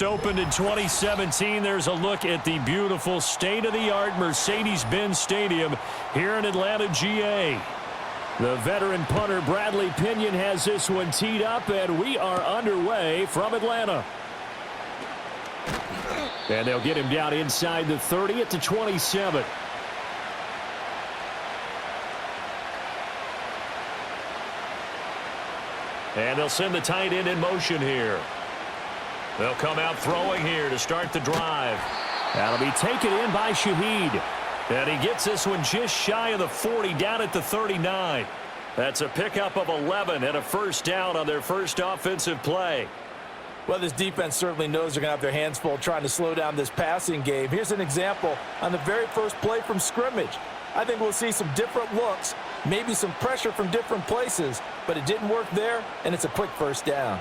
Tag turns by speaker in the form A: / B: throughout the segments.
A: Opened in 2017. There's a look at the beautiful state-of-the-art Mercedes-Benz Stadium here in Atlanta, GA. The veteran punter Bradley Pinion has this one teed up, and we are underway from Atlanta. And they'll get him down inside the 30 at the 27. And they'll send the tight end in motion here. They'll come out throwing here to start the drive. That'll be taken in by Shaheed. And he gets this one just shy of the 40, down at the 39. That's a pickup of 11 and a first down on their first offensive play.
B: Well, this defense certainly knows they're going to have their hands full trying to slow down this passing game. Here's an example on the very first play from scrimmage. I think we'll see some different looks, maybe some pressure from different places, but it didn't work there, and it's a quick first down.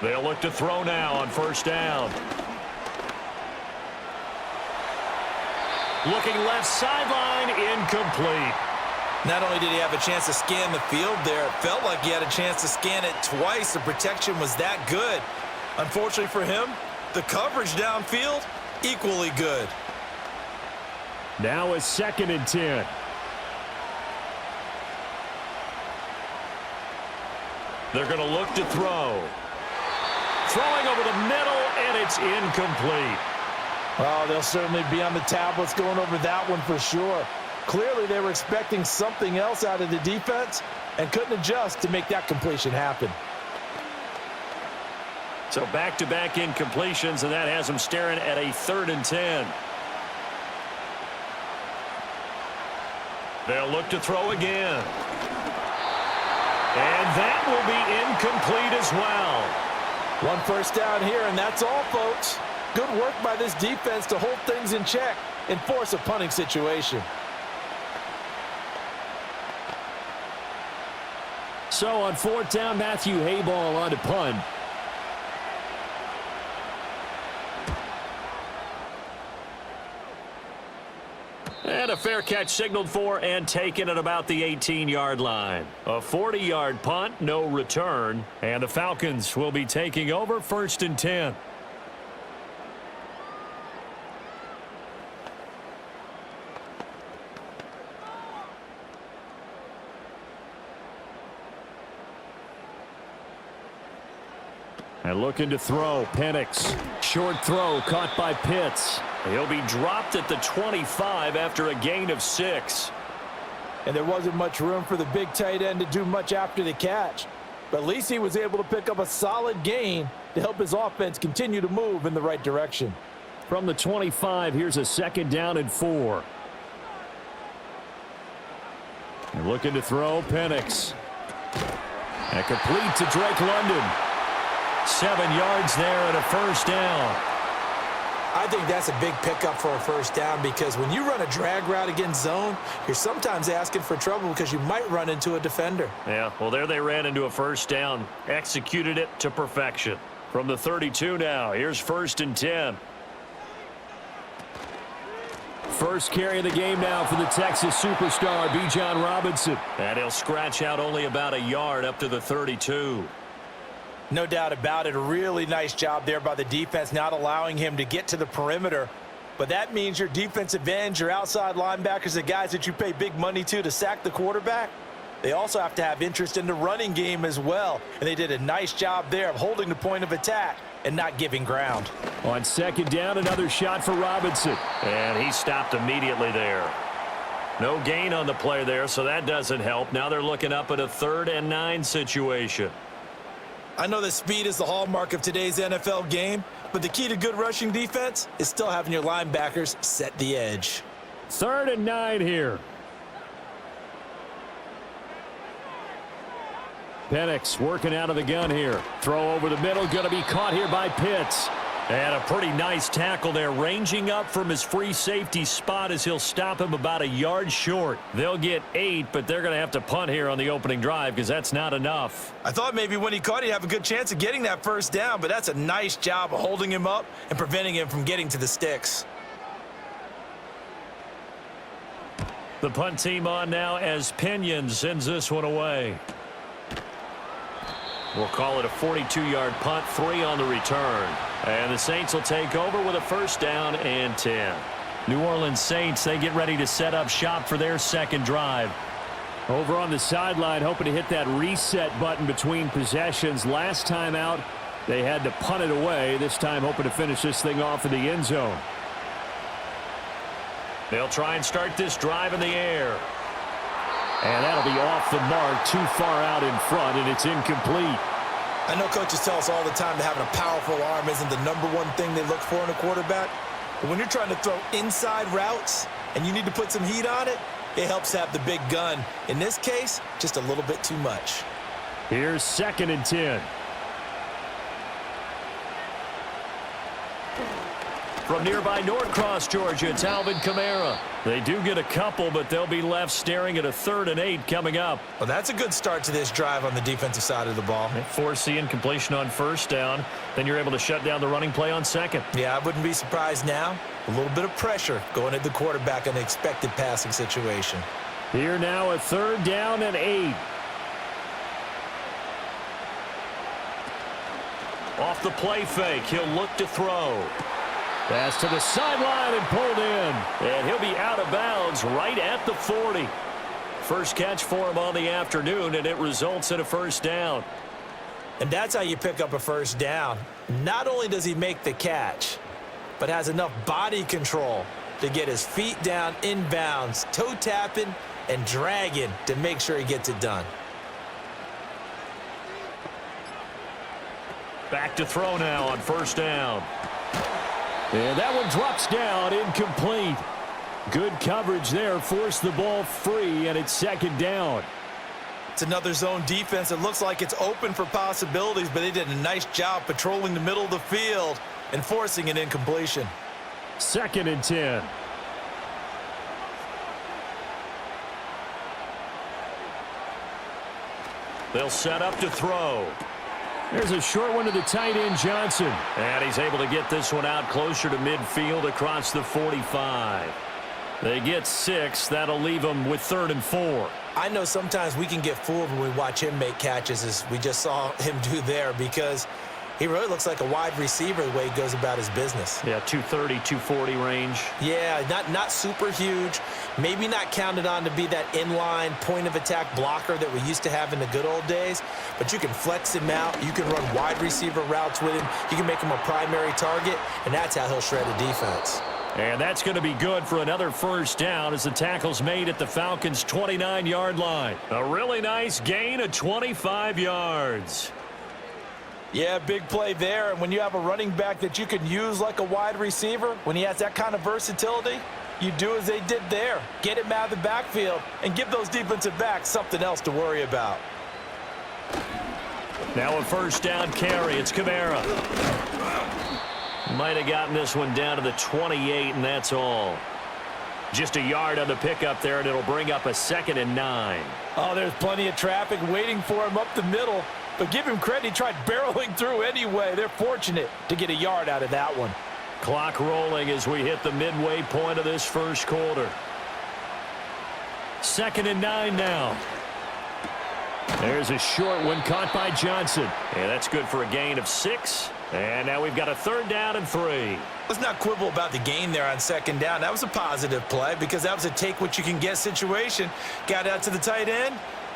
A: They'll look to throw now on first down. Looking left sideline, incomplete.
B: Not only did he have a chance to scan the field there, it felt like he had a chance to scan it twice. The protection was that good. Unfortunately for him, the coverage downfield, equally good.
A: Now a 2nd and 10. They're going to look to throw. Throwing over the middle, and it's incomplete.
B: Oh, they'll certainly be on the tablets going over that one for sure. Clearly, they were expecting something else out of the defense and couldn't adjust to make that completion happen.
A: So back-to-back incompletions, and that has them staring at a 3rd and 10. They'll look to throw again. And that will be incomplete as well.
B: One first down here, and that's all, folks. Good work by this defense to hold things in check and force a punting situation.
A: So on 4th down, Matthew Hayball on to punt. And a fair catch signaled for and taken at about the 18-yard line. A 40-yard punt, no return. And the Falcons will be taking over 1st and 10. And looking to throw, Penix. Short throw caught by Pitts. He'll be dropped at the 25 after a gain of 6.
B: And there wasn't much room for the big tight end to do much after the catch. But at least he was able to pick up a solid gain to help his offense continue to move in the right direction.
A: From the 25, here's a 2nd down and 4. And looking to throw, Penix. And complete to Drake London. 7 yards there and a first down.
B: I think that's a big pickup for a first down because when you run a drag route against zone, you're sometimes asking for trouble because you might run into a defender.
A: Yeah, well, there they ran into a first down. Executed it to perfection. From the 32 now, here's 1st and 10. First carry of the game now for the Texas superstar, Bijan Robinson. And he'll scratch out only about a yard up to the 32.
B: No doubt about it. A really nice job there by the defense, not allowing him to get to the perimeter. But that means your defensive ends, your outside linebackers, the guys that you pay big money to sack the quarterback, they also have to have interest in the running game as well. And they did a nice job there of holding the point of attack and not giving ground.
A: On 2nd down, another shot for Robinson. And he stopped immediately there. No gain on the play there, so that doesn't help. Now they're looking up at a 3rd and 9 situation.
B: I know that speed is the hallmark of today's NFL game, but the key to good rushing defense is still having your linebackers set the edge.
A: 3rd and 9 here. Penix working out of the gun here. Throw over the middle, going to be caught here by Pitts. And a pretty nice tackle there, ranging up from his free safety spot as he'll stop him about a yard short. They'll get 8, but they're going to have to punt here on the opening drive because that's not enough.
B: I thought maybe when he caught, he'd have a good chance of getting that first down, but that's a nice job of holding him up and preventing him from getting to the sticks.
A: The punt team on now as Pinion sends this one away. We'll call it a 42-yard punt, 3 on the return. And the Saints will take over with a first down and 10. New Orleans Saints, they get ready to set up shop for their second drive. Over on the sideline, hoping to hit that reset button between possessions. Last time out, they had to punt it away. This time, hoping to finish this thing off in the end zone. They'll try and start this drive in the air. And that'll be off the mark, too far out in front, and it's incomplete.
B: I know coaches tell us all the time that having a powerful arm isn't the #1 thing they look for in a quarterback. But when you're trying to throw inside routes and you need to put some heat on it, it helps have the big gun. In this case, just a little bit too much.
A: Here's 2nd and 10. From nearby Norcross, Georgia, it's Alvin Kamara. They do get a couple, but they'll be left staring at a 3rd and 8 coming up.
B: Well, that's a good start to this drive on the defensive side of the ball.
A: Force the incompletion on first down. Then you're able to shut down the running play on 2nd.
B: Yeah, I wouldn't be surprised now. A little bit of pressure going at the quarterback in an expected passing situation.
A: Here now, a 3rd down and 8. Off the play fake, he'll look to throw. Pass to the sideline and pulled in. And he'll be out of bounds right at the 40. First catch for him on the afternoon, and it results in a first down.
B: And that's how you pick up a first down. Not only does he make the catch, but has enough body control to get his feet down inbounds, toe tapping and dragging to make sure he gets it done.
A: Back to throw now on first down. And that one drops down, incomplete. Good coverage there, forced the ball free, and it's 2nd down.
B: It's another zone defense. It looks like it's open for possibilities, but they did a nice job patrolling the middle of the field and forcing an incompletion.
A: 2nd and 10. They'll set up to throw. There's a short one to the tight end, Johnson. And he's able to get this one out closer to midfield across the 45. They get 6. That'll leave them with 3rd and 4.
B: I know sometimes we can get fooled when we watch him make catches, as we just saw him do there, because he really looks like a wide receiver the way he goes about his business.
A: Yeah, 230, 240 range.
B: Yeah, not super huge. Maybe not counted on to be that inline point-of-attack blocker that we used to have in the good old days, but you can flex him out. You can run wide receiver routes with him. You can make him a primary target, and that's how he'll shred a defense.
A: And that's going to be good for another first down as the tackle's made at the Falcons' 29-yard line. A really nice gain of 25 yards.
B: Yeah, big play there. And when you have a running back that you can use like a wide receiver, when he has that kind of versatility, you do as they did there. Get him out of the backfield and give those defensive backs something else to worry about.
A: Now a first down carry. It's Kamara. Might have gotten this one down to the 28, and that's all. Just a yard on the pickup there, and it'll bring up a 2nd and 9.
B: Oh, there's plenty of traffic waiting for him up the middle. But give him credit, he tried barreling through anyway. They're fortunate to get a yard out of that one.
A: Clock rolling as we hit the midway point of this first quarter. 2nd and 9 now. There's a short one caught by Johnson. And that's good for a gain of 6. And now we've got a 3rd down and 3.
B: Let's not quibble about the gain there on 2nd down. That was a positive play because that was a take-what-you-can-get situation. Got out to the tight end.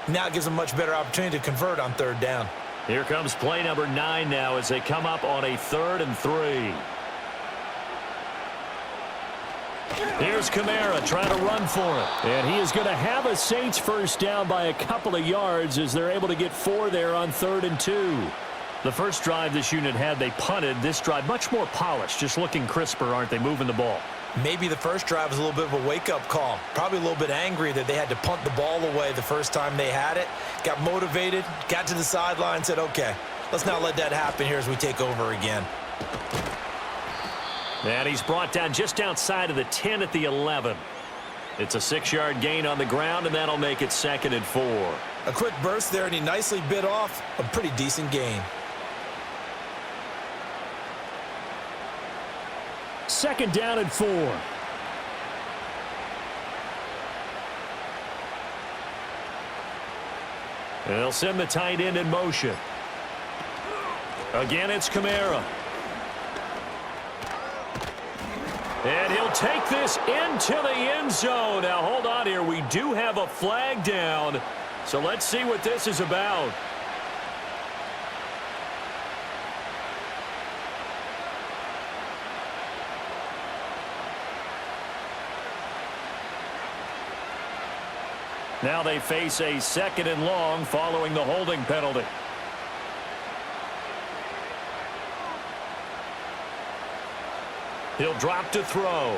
B: Now it gives them a much better opportunity to convert on 3rd down.
A: Here comes play number 9 now as they come up on a 3rd and 3. Here's Kamara trying to run for it. And he is going to have a Saints first down by a couple of yards as they're able to get 4 there on 3rd and 2. The first drive this unit had, they punted. This drive, much more polished, just looking crisper, aren't they, moving the ball?
B: Maybe the first drive was a little bit of a wake-up call. Probably a little bit angry that they had to punt the ball away the first time they had it. Got motivated, got to the sideline, said, okay, let's not let that happen here as we take over again.
A: And he's brought down just outside of the 10 at the 11. It's a 6-yard gain on the ground, and that'll make it 2nd and 4.
B: A quick burst there, and he nicely bit off a pretty decent gain.
A: 2nd down and 4. And they'll send the tight end in motion. Again, it's Kamara. And he'll take this into the end zone. Now, hold on here. We do have a flag down. So let's see what this is about. Now they face a 2nd and long following the holding penalty. He'll drop to throw.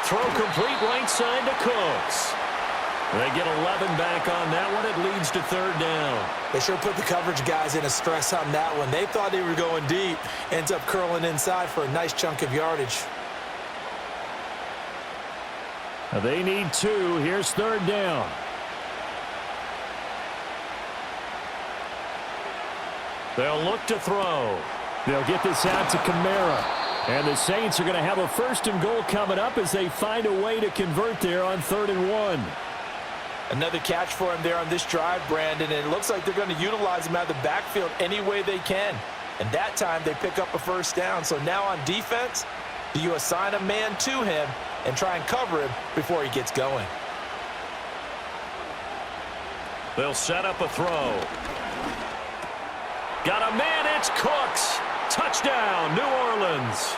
A: Throw complete right side to Cooks. They get 11 back on that one. It leads to 3rd down.
B: They sure put the coverage guys in a stress on that one. They thought they were going deep. Ends up curling inside for a nice chunk of yardage.
A: Now they need 2. Here's 3rd down. They'll look to throw. They'll get this out to Kamara. And the Saints are going to have a 1st and goal coming up as they find a way to convert there on 3rd and 1.
B: Another catch for him there on this drive, Brandon, and it looks like they're going to utilize him out of the backfield any way they can. And that time they pick up a 1st down. So now on defense, do you assign a man to him and try and cover him before he gets going?
A: They'll set up a throw. Got a man, it's Cooks. Touchdown, New Orleans.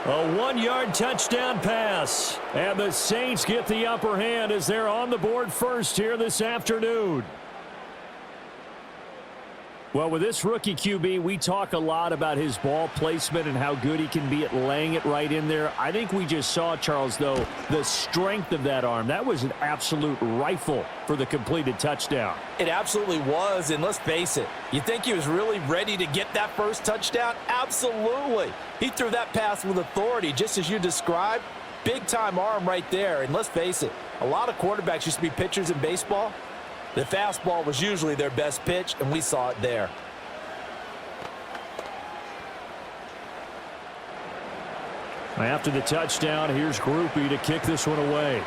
A: A 1-yard touchdown pass. And the Saints get the upper hand as they're on the board first here this afternoon. Well, with this rookie QB, we talk a lot about his ball placement and how good he can be at laying it right in there. I think we just saw, Charles, though, the strength of that arm. That was an absolute rifle for the completed touchdown.
B: It absolutely was, and let's face it, you think he was really ready to get that first touchdown? Absolutely. He threw that pass with authority, just as you described. Big-time arm right there, and let's face it, a lot of quarterbacks used to be pitchers in baseball. The fastball was usually their best pitch, and we saw it there.
A: After the touchdown, here's Groupie to kick this one away.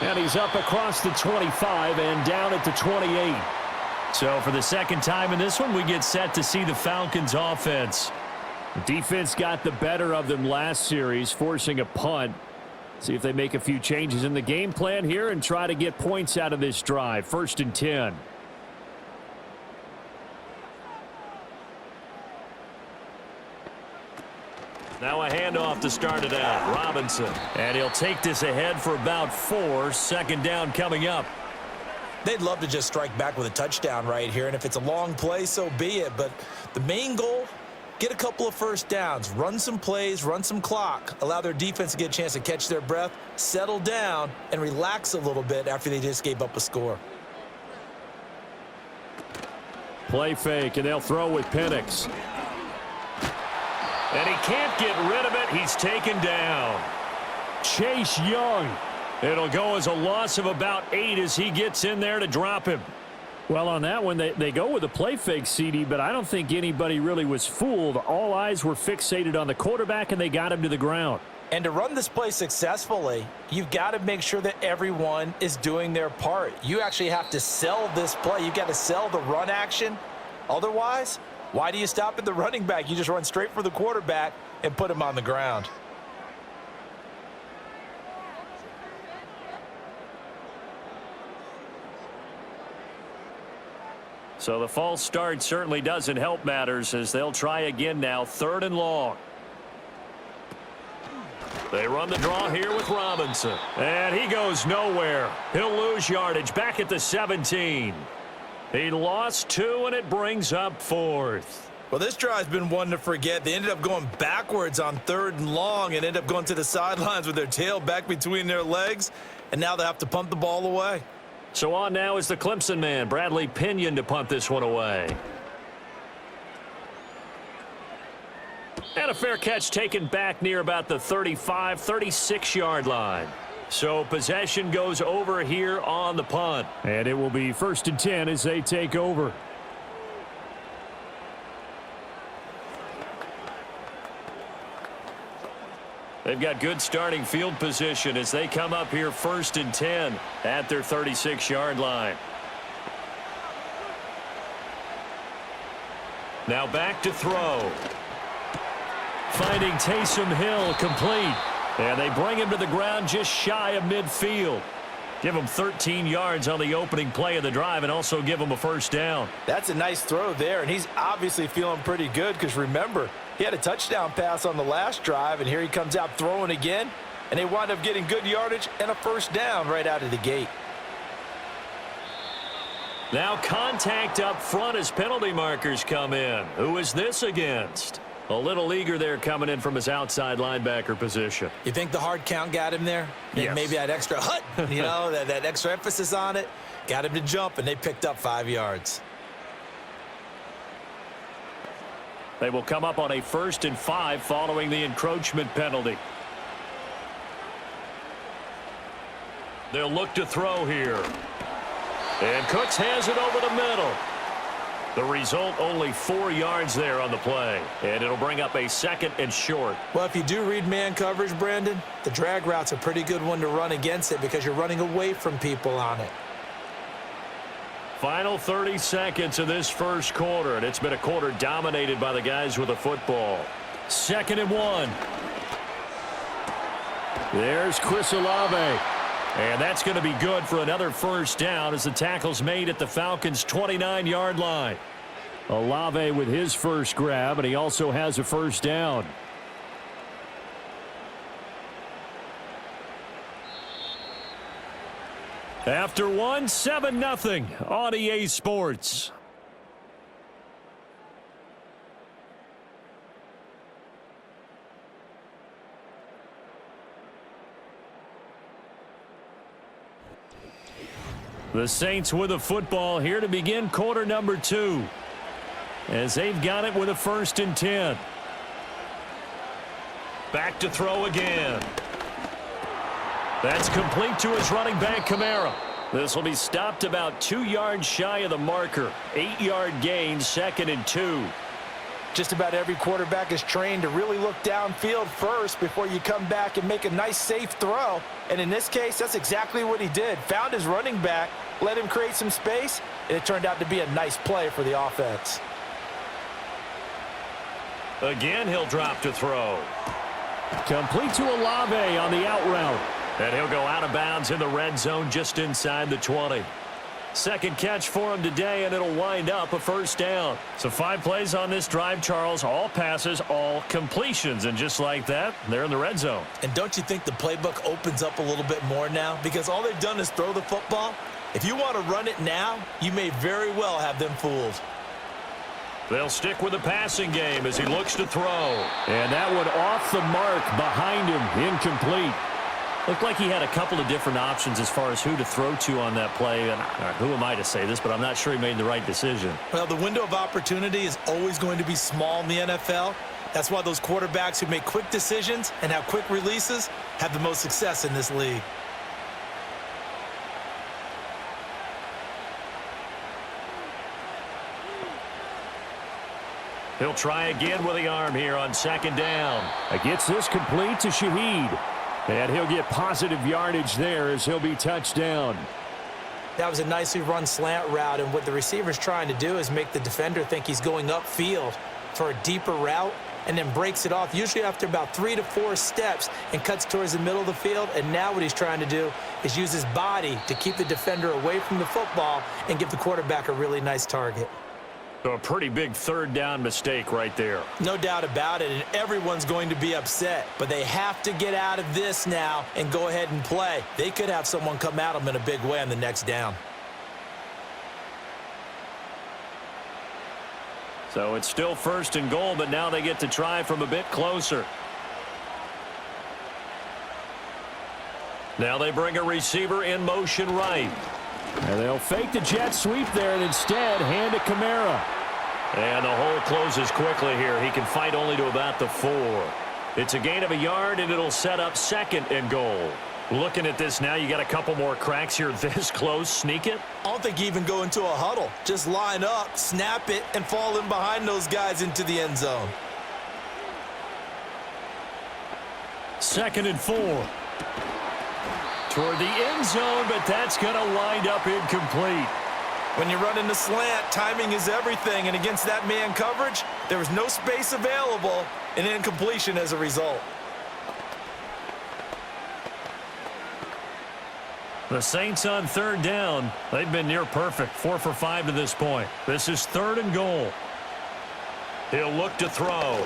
A: And he's up across the 25 and down at the 28. So for the 2nd time in this one, we get set to see the Falcons offense. The defense got the better of them last series, forcing a punt. See if they make a few changes in the game plan here and try to get points out of this drive. 1st and 10. Now a handoff to start it out. Robinson. And he'll take this ahead for about 4. 2nd down coming up.
B: They'd love to just strike back with a touchdown right here, and if it's a long play, so be it. But the main goal, get a couple of 1st downs, run some plays, run some clock, allow their defense to get a chance to catch their breath, settle down, and relax a little bit after they just gave up a score.
A: Play fake, and they'll throw with Penix. And he can't get rid of it. He's taken down. Chase Young. It'll go as a loss of about 8 as he gets in there to drop him. Well, on that one, they go with a play fake, CD, but I don't think anybody really was fooled. All eyes were fixated on the quarterback, and they got him to the ground.
B: And to run this play successfully, you've got to make sure that everyone is doing their part. You actually have to sell this play. You've got to sell the run action. Otherwise, why do you stop at the running back? You just run straight for the quarterback and put him on the ground.
A: So the false start certainly doesn't help matters as they'll try again now. 3rd and long. They run the draw here with Robinson. And he goes nowhere. He'll lose yardage back at the 17. He lost 2, and it brings up 4th.
B: Well, this drive's been one to forget. They ended up going backwards on 3rd and long and ended up going to the sidelines with their tail back between their legs. And now they have to punt the ball away.
A: So on now is the Clemson man, Bradley Pinion, to punt this one away. And a fair catch taken back near about the 35, 36-yard line. So possession goes over here on the punt. And it will be 1st and 10 as they take over. They've got good starting field position as they come up here 1st and 10 at their 36-yard line. Now back to throw. Finding Taysom Hill complete. And they bring him to the ground just shy of midfield. Give him 13 yards on the opening play of the drive and also give him a first down.
B: That's a nice throw there, and he's obviously feeling pretty good because, remember, he had a touchdown pass on the last drive, and here he comes out throwing again, and they wind up getting good yardage and a first down right out of the gate.
A: Now contact up front as penalty markers come in. Who is this against? A little eager there coming in from his outside linebacker position.
B: You think the hard count got him there?
A: Yes.
B: Maybe that extra hut, you know, that extra emphasis on it. Got him to jump, and they picked up 5 yards.
A: They will come up on a 1st and 5 following the encroachment penalty. They'll look to throw here. And Cooks has it over the middle. The result, only 4 yards there on the play. And it'll bring up a 2nd and short.
B: Well, if you do read man coverage, Brandon, the drag route's a pretty good one to run against it because you're running away from people on it.
A: Final 30 seconds of this first quarter, and it's been a quarter dominated by the guys with the football. 2nd and 1. There's Chris Olave. And that's going to be good for another first down as the tackle's made at the Falcons' 29-yard line. Olave with his first grab, and he also has a first down. After one, 7-0 on EA Sports. The Saints with a football here to begin quarter number 2. As they've got it with a 1st and 10. Back to throw again. That's complete to his running back, Kamara. This will be stopped about 2 yards shy of the marker. 8-yard gain, 2nd and 2.
B: Just about every quarterback is trained to really look downfield first before you come back and make a nice, safe throw. And in this case, that's exactly what he did. Found his running back, let him create some space, and it turned out to be a nice play for the offense.
A: Again, he'll drop to throw. Complete to Olave on the out route. And he'll go out of bounds in the red zone just inside the 20. Second catch for him today, and it'll wind up a first down. So 5 plays on this drive, Charles. All passes, all completions. And just like that, they're in the red zone.
B: And don't you think the playbook opens up a little bit more now? Because all they've done is throw the football. If you want to run it now, you may very well have them fooled.
A: They'll stick with the passing game as he looks to throw. And that one off the mark behind him, incomplete. Looked like he had a couple of different options as far as who to throw to on that play. And who am I to say this, but I'm not sure he made the right decision.
B: Well, the window of opportunity is always going to be small in the NFL. That's why those quarterbacks who make quick decisions and have quick releases have the most success in this league.
A: He'll try again with the arm here on 2nd down. Gets this complete to Shaheed. And he'll get positive yardage there as he'll be touched down.
B: That was a nicely run slant route, and what the receiver's trying to do is make the defender think he's going upfield for a deeper route and then breaks it off, usually after about 3 to 4 steps, and cuts towards the middle of the field. And now what he's trying to do is use his body to keep the defender away from the football and give the quarterback a really nice target.
A: So a pretty big 3rd down mistake right there.
B: No doubt about it, and everyone's going to be upset. But they have to get out of this now and go ahead and play. They could have someone come at them in a big way on the next down.
A: So it's still 1st and goal, but now they get to try from a bit closer. Now they bring a receiver in motion right. And they'll fake the jet sweep there and instead hand it Kamara. And the hole closes quickly here. He can fight only to about the 4. It's a gain of a yard, and it'll set up 2nd and goal. Looking at this now, you got a couple more cracks here this close. Sneak it?
B: I don't think you even go into a huddle. Just line up, snap it, and fall in behind those guys into the end zone.
A: 2nd and 4. Toward the end zone, but that's going to wind up incomplete.
B: When you run in the slant, timing is everything, and against that man coverage, there was no space available, and incompletion as a result.
A: The Saints on 3rd down. They've been near perfect, 4 for 5 to this point. This is 3rd and goal. He'll look to throw.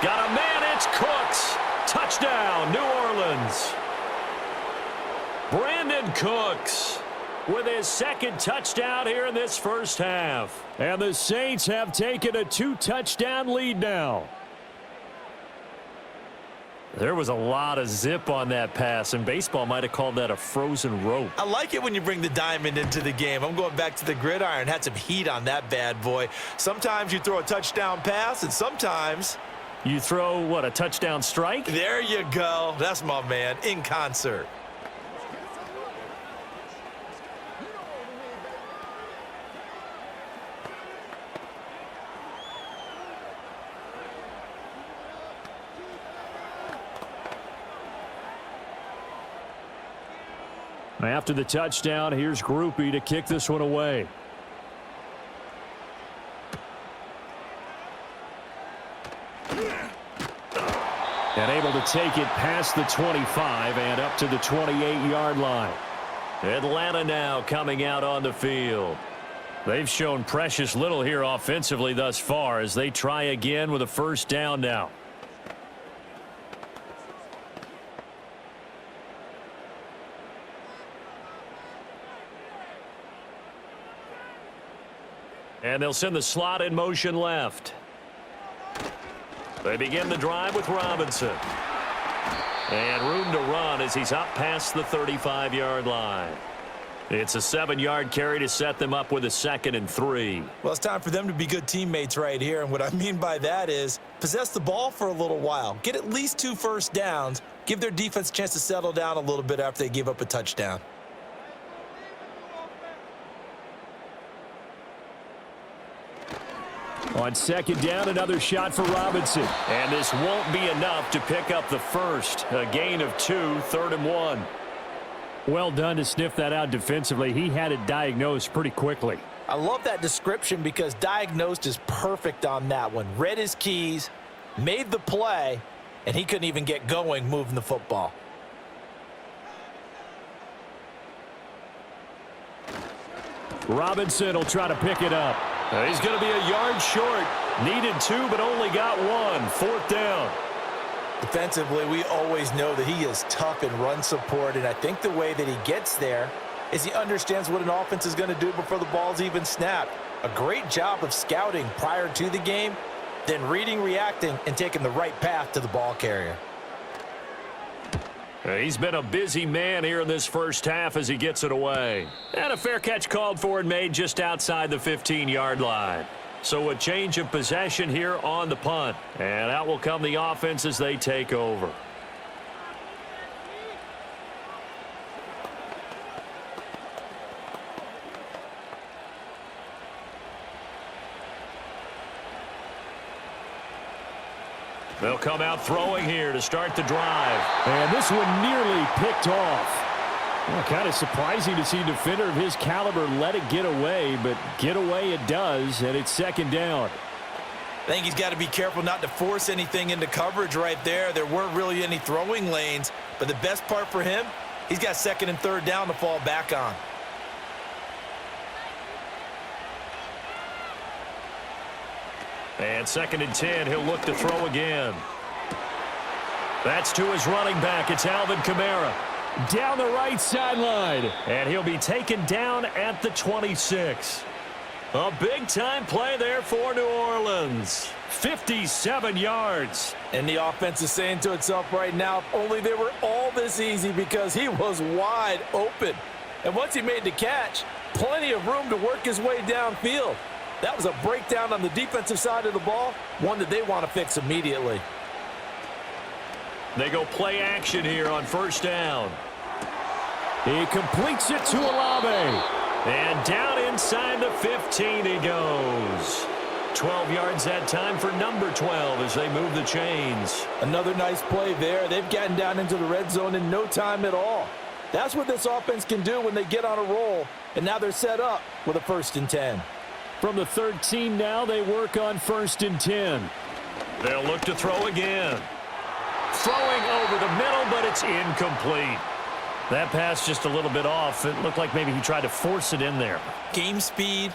A: Got a man, it's Cooks. Touchdown, New Orleans. Brandon Cooks with his 2nd touchdown here in this first half. And the Saints have taken a 2-touchdown lead now. There was a lot of zip on that pass, and baseball might have called that a frozen rope.
B: I like it when you bring the diamond into the game. I'm going back to the gridiron. Had some heat on that bad boy. Sometimes you throw a touchdown pass, and sometimes
A: you throw, what, a touchdown strike?
B: There you go. That's my man, in concert.
A: After the touchdown, here's Groupie to kick this one away. And able to take it past the 25 and up to the 28-yard line. Atlanta now coming out on the field. They've shown precious little here offensively thus far as they try again with a 1st down now. And they'll send the slot in motion left. They begin the drive with Robinson. And room to run as he's up past the 35-yard line. It's a 7-yard carry to set them up with a 2nd and 3.
B: Well, it's time for them to be good teammates right here. And what I mean by that is possess the ball for a little while. Get at least 2 first downs. Give their defense a chance to settle down a little bit after they give up a touchdown.
A: On 2nd down, another shot for Robinson. And this won't be enough to pick up the first. A gain of 2, 3rd and 1. Well done to sniff that out defensively. He had it diagnosed pretty quickly.
B: I love that description because diagnosed is perfect on that one. Read his keys, made the play, and he couldn't even get going moving the football.
A: Robinson will try to pick it up. He's going to be a yard short. Needed 2, but only got 1. 4th down.
B: Defensively, we always know that he is tough in run support, and I think the way that he gets there is he understands what an offense is going to do before the ball's even snapped. A great job of scouting prior to the game, then reading, reacting, and taking the right path to the ball carrier.
A: He's been a busy man here in this first half as he gets it away. And a fair catch called for and made just outside the 15-yard line. So a change of possession here on the punt. And out will come the offense as they take over. They'll come out throwing here to start the drive. And this one nearly picked off. Well, kind of surprising to see a defender of his caliber let it get away, but get away it does, and it's 2nd down.
B: I think he's got to be careful not to force anything into coverage right there. There weren't really any throwing lanes, but the best part for him, he's got 2nd and 3rd down to fall back on.
A: And 2nd and 10, he'll look to throw again. That's to his running back. It's Alvin Kamara. Down the right sideline. And he'll be taken down at the 26. A big-time play there for New Orleans. 57 yards.
B: And the offense is saying to itself right now, if only they were all this easy, because he was wide open. And once he made the catch, plenty of room to work his way downfield. That was a breakdown on the defensive side of the ball, one that they want to fix immediately.
A: They go play action here on 1st down. He completes it to Olave. And down inside the 15 he goes. 12 yards that time for number 12 as they move the chains.
B: Another nice play there. They've gotten down into the red zone in no time at all. That's what this offense can do when they get on a roll, and now they're set up with a 1st and 10.
A: From the 13 now, they work on 1st and 10. They'll look to throw again. Throwing over the middle, but it's incomplete. That pass just a little bit off. It looked like maybe he tried to force it in there.
B: Game speed,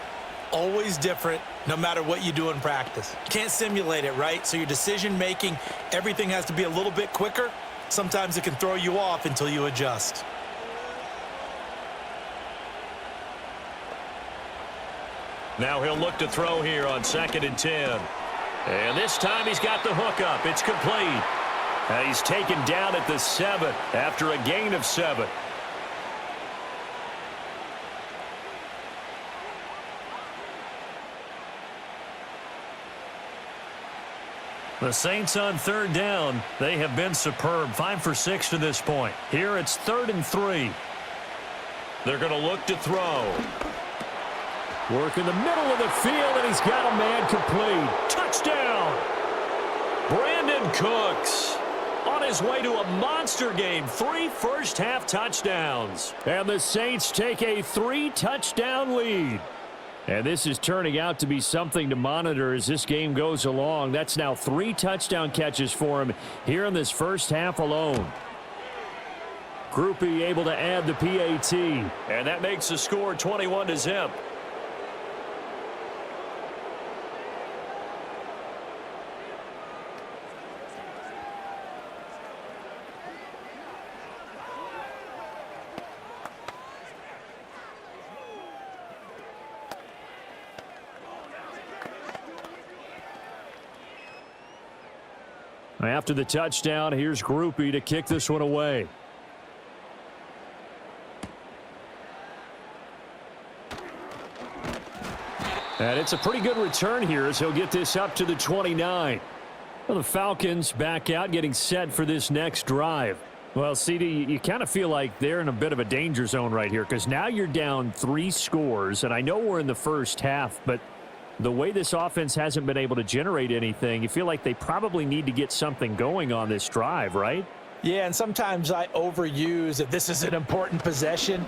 B: always different, no matter what you do in practice. You can't simulate it, right? So your decision-making, everything has to be a little bit quicker. Sometimes it can throw you off until you adjust.
A: Now he'll look to throw here on 2nd and 10. And this time he's got the hook up. It's complete. And he's taken down at the 7 after a gain of 7. The Saints on 3rd down. They have been superb. 5 for 6 to this point. Here it's 3rd and 3. They're going to look to throw. Work in the middle of the field, and he's got a man complete. Touchdown! Brandon Cooks on his way to a monster game. 3 first-half touchdowns. And the Saints take a 3-touchdown lead. And this is turning out to be something to monitor as this game goes along. That's now 3 touchdown catches for him here in this first half alone. Groupie able to add the PAT. And that makes the score 21-0. After the touchdown, here's Groupie to kick this one away. And it's a pretty good return here as he'll get this up to the 29. Well, the Falcons back out, getting set for this next drive. Well, CD, you kind of feel like they're in a bit of a danger zone right here because now you're down 3 scores, and I know we're in the first half, but the way this offense hasn't been able to generate anything, you feel like they probably need to get something going on this drive, right?
B: Yeah, and sometimes I overuse that this is an important possession,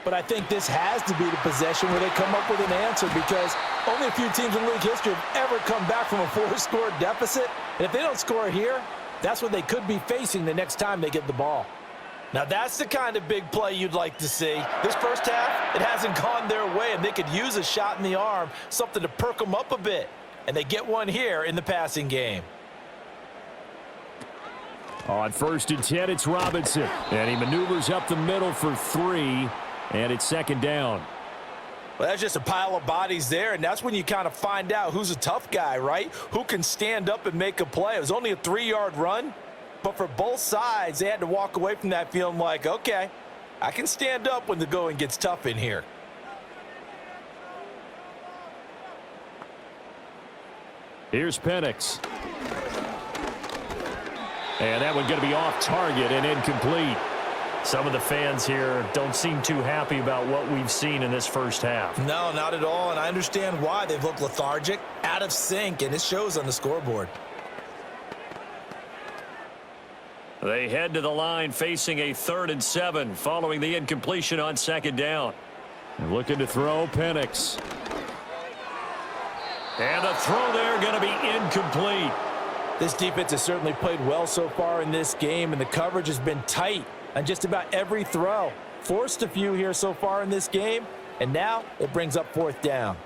B: but I think this has to be the possession where they come up with an answer because only a few teams in league history have ever come back from a 4-score deficit, and if they don't score here, that's what they could be facing the next time they get the ball. Now, that's the kind of big play you'd like to see. This first half, it hasn't gone their way, and they could use a shot in the arm, something to perk them up a bit. And they get one here in the passing game.
A: On 1st and 10, it's Robinson. And he maneuvers up the middle for 3, and it's 2nd down.
B: Well, that's just a pile of bodies there, and that's when you kind of find out who's a tough guy, right? Who can stand up and make a play. It was only a 3-yard run. But for both sides, they had to walk away from that feeling like, okay, I can stand up when the going gets tough in here.
A: Here's Penix. And that one going to be off target and incomplete. Some of the fans here don't seem too happy about what we've seen in this first half.
B: No, not at all, and I understand why. They've looked lethargic, out of sync, and it shows on the scoreboard.
A: They head to the line facing a 3rd and 7 following the incompletion on 2nd down. And looking to throw, Penix. And the throw there going to be incomplete.
B: This defense has certainly played well so far in this game, and the coverage has been tight on just about every throw. Forced a few here so far in this game, and now it brings up 4th down.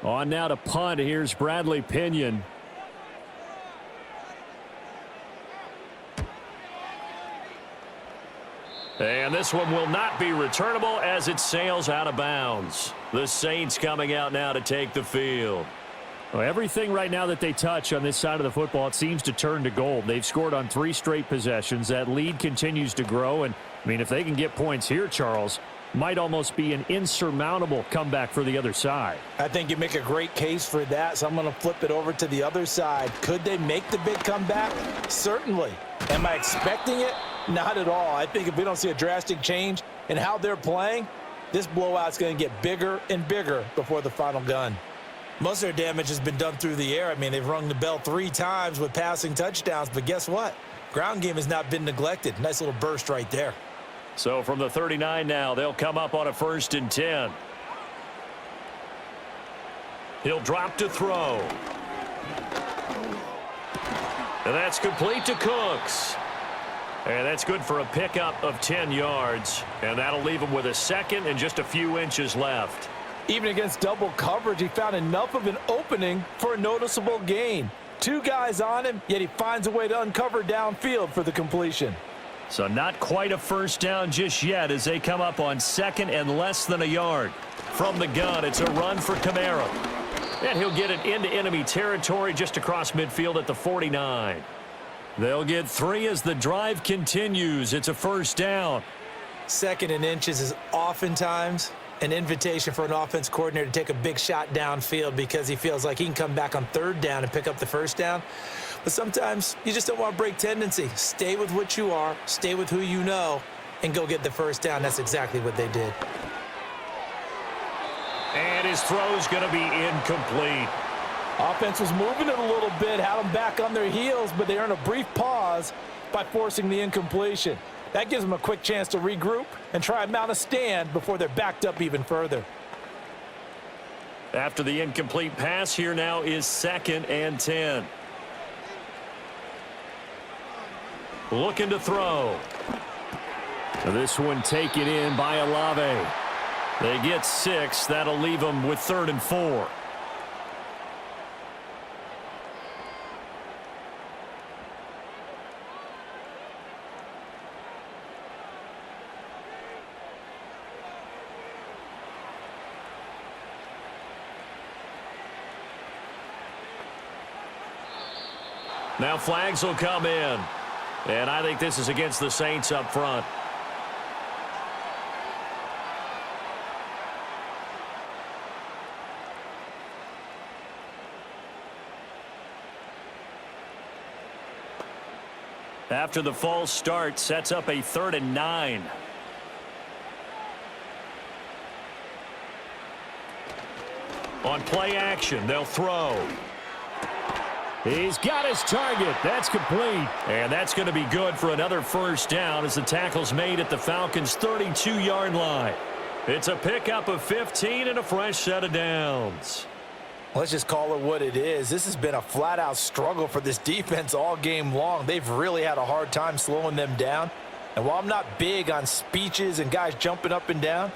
A: On now to punt. Here's Bradley Pinion. And this one will not be returnable as it sails out of bounds. The Saints coming out now to take the field. Well, everything right now that they touch on this side of the football, it seems to turn to gold. They've scored on 3 straight possessions. That lead continues to grow. And, I mean, if they can get points here, Charles, might almost be an insurmountable comeback for the other side.
B: I think you make a great case for that, so I'm going to flip it over to the other side. Could they make the big comeback? Certainly. Am I expecting it? Not at all. I think if we don't see a drastic change in how they're playing, This blowout's going to get bigger and bigger before the final gun. Most of their damage has been done through the air. I mean, they've rung the bell 3 times with passing touchdowns, but guess what? Ground game has not been neglected. Nice little burst right there.
A: So from the 39 now, they'll come up on a 1st and 10. He'll drop to throw. And that's complete to Cooks. And that's good for a pickup of 10 yards. And that'll leave him with a 2nd and just a few inches left.
B: Even against double coverage, he found enough of an opening for a noticeable gain. 2 guys on him, yet he finds a way to uncover downfield for the completion.
A: So not quite a 1st down just yet as they come up on 2nd and less than a yard. From the gun, it's a run for Kamara. And he'll get it into enemy territory just across midfield at the 49. They'll get 3 as the drive continues. It's a 1st down.
B: 2nd and inches is oftentimes an invitation for an offense coordinator to take a big shot downfield because he feels like he can come back on 3rd down and pick up the 1st down. But sometimes you just don't want to break tendency. Stay with what you are, stay with who you know, and go get the 1st down. That's exactly what they did.
A: And his throw's going to be incomplete.
B: Offense was moving it a little bit, had them back on their heels, but they earned a brief pause by forcing the incompletion. That gives them a quick chance to regroup and try and mount a stand before they're backed up even further.
A: After the incomplete pass, here now is 2nd and 10. Looking to throw. This one taken in by Olave. They get 6. That'll leave them with 3rd and 4. Now flags will come in. And I think this is against the Saints up front. After the false start, sets up a 3rd and 9. On play action, they'll throw. He's got his target. That's complete. And that's going to be good for another 1st down as the tackle's made at the Falcons' 32-yard line. It's a pickup of 15 and a fresh set of downs.
B: Let's just call it what it is. This has been a flat-out struggle for this defense all game long. They've really had a hard time slowing them down. And while I'm not big on speeches and guys jumping up and down,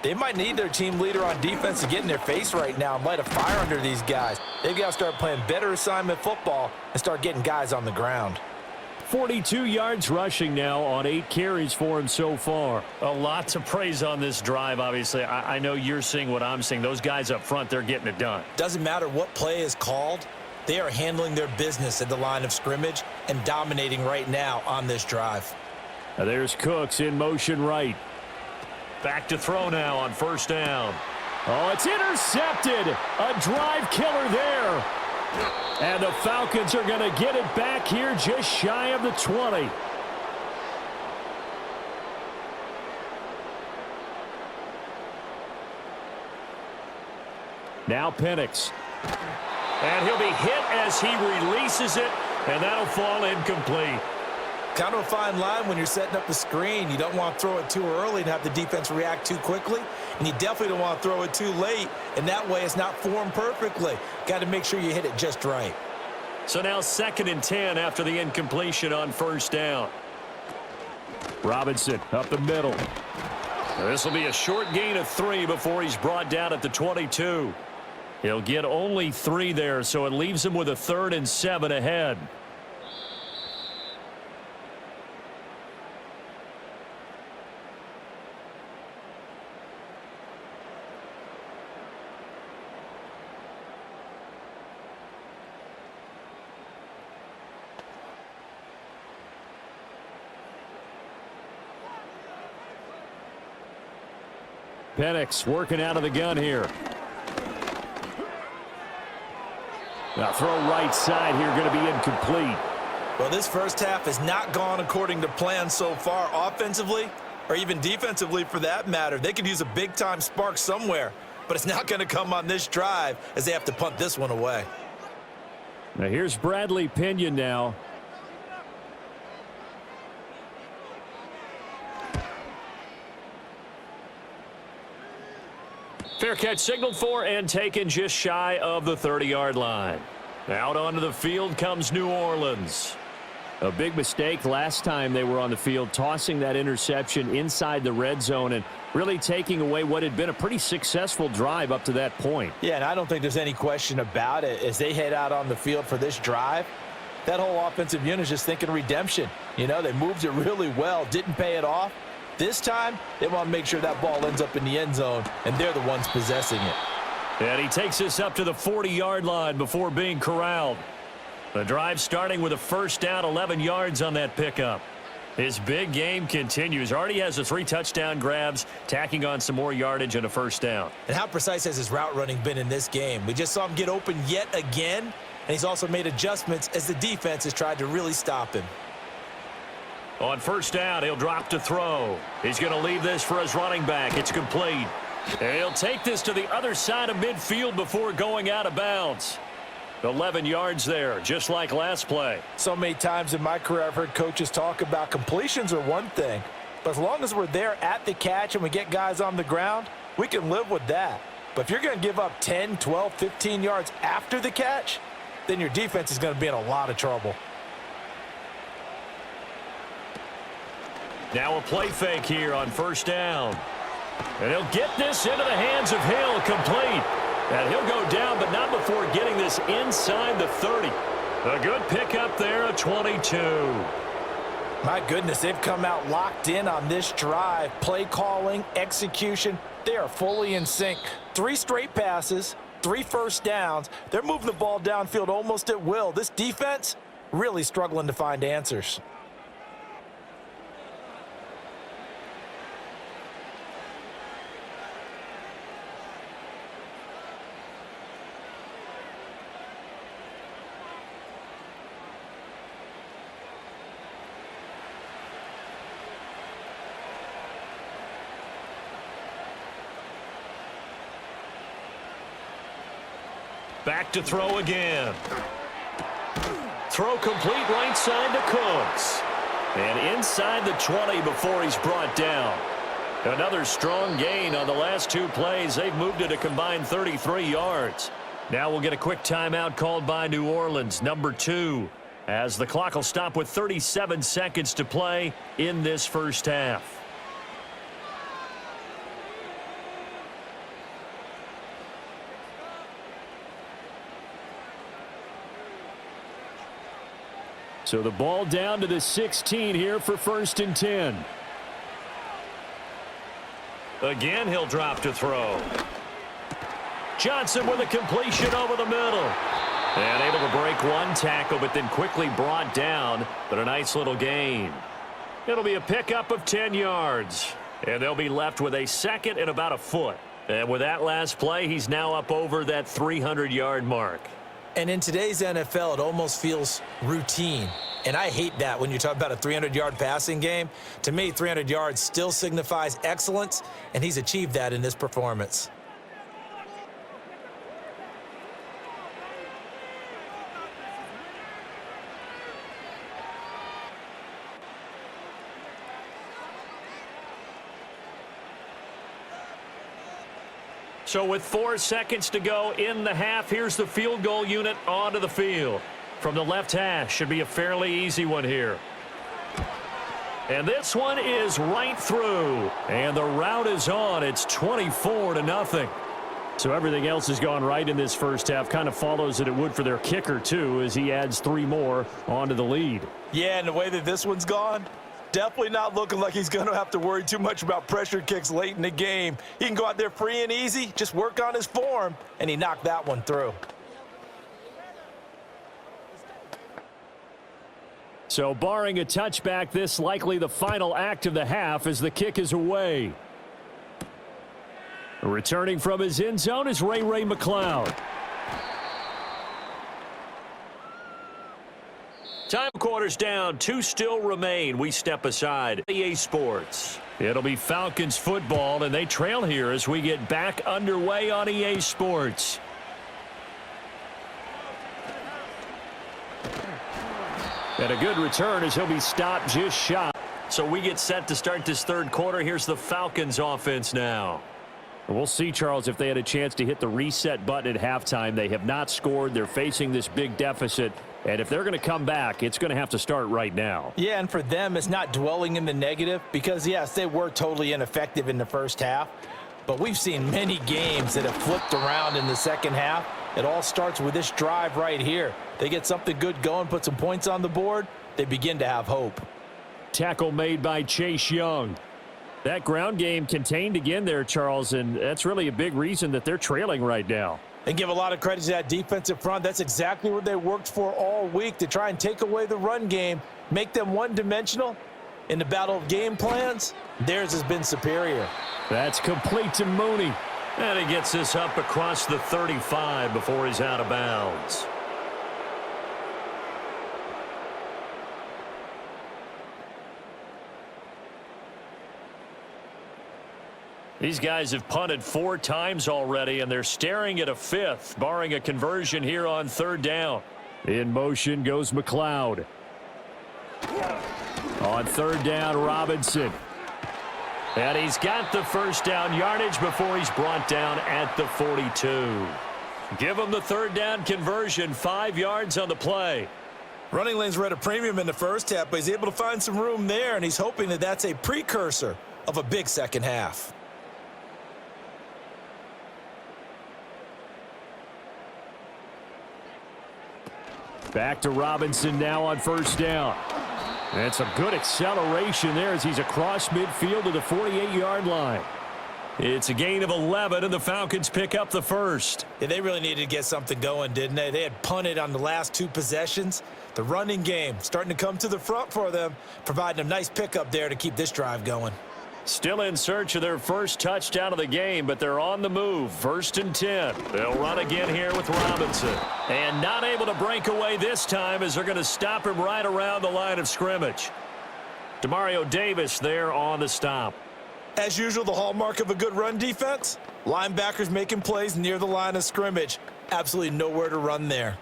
B: they might need their team leader on defense to get in their face right now and light a fire under these guys. They've got to start playing better assignment football and start getting guys on the ground.
A: 42 yards rushing now on 8 carries for him so far. A lot to praise on this drive, obviously. I know you're seeing what I'm seeing. Those guys up front, they're getting it done.
B: Doesn't matter what play is called. They are handling their business at the line of scrimmage and dominating right now on this drive.
A: Now there's Cooks in motion right. Back to throw now on 1st down. Oh, it's intercepted. A drive killer there. And the Falcons are going to get it back here just shy of the 20. Now Penix. And he'll be hit as he releases it, and that'll fall incomplete.
B: Kind of a fine line when you're setting up the screen. You don't want to throw it too early and have the defense react too quickly. And you definitely don't want to throw it too late. And that way it's not formed perfectly. Got to make sure you hit it just right.
A: So now 2nd and 10 after the incompletion on 1st down. Robinson up the middle. This will be a short gain of 3 before he's brought down at the 22. He'll get only 3 there, so it leaves him with a 3rd and 7 ahead. Penix working out of the gun here. Now throw right side here, going to be incomplete.
B: Well, this first half has not gone according to plan so far offensively or even defensively for that matter. They could use a big-time spark somewhere, but it's not going to come on this drive as they have to punt this one away.
A: Now here's Bradley Pinion now. Fair catch signaled for and taken just shy of the 30-yard line. Out onto the field comes New Orleans. A big mistake last time they were on the field, tossing that interception inside the red zone and really taking away what had been a pretty successful drive up to that point.
B: Yeah, and I don't think there's any question about it. As they head out on the field for this drive, that whole offensive unit is just thinking redemption. You know, they moved it really well, didn't pay it off. This time, they want to make sure that ball ends up in the end zone, and they're the ones possessing it.
A: And he takes us up to the 40-yard line before being corralled. The drive starting with a first down, 11 yards on that pickup. His big game continues. Already has the 3 touchdown grabs, tacking on some more yardage and a first down.
B: And how precise has his route running been in this game? We just saw him get open yet again, and he's also made adjustments as the defense has tried to really stop him.
A: On first down, he'll drop to throw. He's going to leave this for his running back. It's complete. And he'll take this to the other side of midfield before going out of bounds. 11 yards there, just like last play.
B: So many times in my career I've heard coaches talk about completions are one thing, but as long as we're there at the catch and we get guys on the ground, we can live with that. But if you're going to give up 10, 12, 15 yards after the catch, then your defense is going to be in a lot of trouble.
A: Now a play fake here on first down. And he'll get this into the hands of Hill, complete. And he'll go down, but not before getting this inside the 30. A good pickup there, a 22.
B: My goodness, they've come out locked in on this drive. Play calling, execution, they are fully in sync. 3 straight passes, 3 first downs. They're moving the ball downfield almost at will. This defense really struggling to find answers.
A: Back to throw again. Throw complete right side to Cooks. And inside the 20 before he's brought down. Another strong gain on the last 2 plays. They've moved it a combined 33 yards. Now we'll get a quick timeout called by New Orleans, number 2, as the clock will stop with 37 seconds to play in this first half. So the ball down to the 16 here for 1st and 10. Again, he'll drop to throw. Johnson with a completion over the middle. And able to break 1 tackle, but then quickly brought down. But a nice little gain. It'll be a pickup of 10 yards. And they'll be left with a 2nd and about a foot. And with that last play, he's now up over that 300-yard mark.
B: And in today's NFL, it almost feels routine. And I hate that when you talk about a 300-yard passing game. To me, 300 yards still signifies excellence, and he's achieved that in this performance.
A: So with 4 seconds to go in the half, here's the field goal unit onto the field. From the left hash, should be a fairly easy one here. And this one is right through. And the route is on. It's 24-0. So everything else has gone right in this first half. Kind of follows that it would for their kicker, too, as he adds 3 more onto the lead.
B: Yeah, and the way that this one's gone, definitely not looking like he's going to have to worry too much about pressure kicks late in the game. He can go out there free and easy, just work on his form, and he knocked that one through.
A: So barring a touchback, this likely the final act of the half as the kick is away. Returning from his end zone is Ray McCloud. Time quarters down. 2 still remain. We step aside. EA Sports. It'll be Falcons football, and they trail here as we get back underway on EA Sports. And a good return as he'll be stopped just shy. So we get set to start this third quarter. Here's the Falcons offense now. We'll see, Charles, if they had a chance to hit the reset button at halftime. They have not scored. They're facing this big deficit. And if they're going to come back, it's going to have to start right now.
B: Yeah, and for them, it's not dwelling in the negative because, yes, they were totally ineffective in the first half. But we've seen many games that have flipped around in the second half. It all starts with this drive right here. They get something good going, put some points on the board, they begin to have hope.
A: Tackle made by Chase Young. That ground game contained again there, Charles, and that's really a big reason that they're trailing right now.
B: And give a lot of credit to that defensive front. That's exactly what they worked for all week, to try and take away the run game, make them one-dimensional. In the battle of game plans, theirs has been superior.
A: That's complete to Mooney. And he gets this up across the 35 before he's out of bounds. These guys have punted 4 times already, and they're staring at a 5th, barring a conversion here on 3rd down. In motion goes McLeod. On 3rd down, Robinson. And he's got the first down yardage before he's brought down at the 42. Give him the 3rd down conversion, 5 yards on the play.
B: Running lanes were at a premium in the first half, but he's able to find some room there, and he's hoping that that's a precursor of a big second half.
A: Back to Robinson now on 1st down. And some good acceleration there as he's across midfield to the 48-yard line. It's a gain of 11, and the Falcons pick up the first.
B: Yeah, they really needed to get something going, didn't they? They had punted on the last 2 possessions. The running game starting to come to the front for them, providing a nice pickup there to keep this drive going.
A: Still in search of their first touchdown of the game, but they're on the move. 1st and 10. They'll run again here with Robinson. And not able to break away this time as they're going to stop him right around the line of scrimmage. Demario Davis there on the stop.
B: As usual, the hallmark of a good run defense, linebackers making plays near the line of scrimmage. Absolutely nowhere to run there.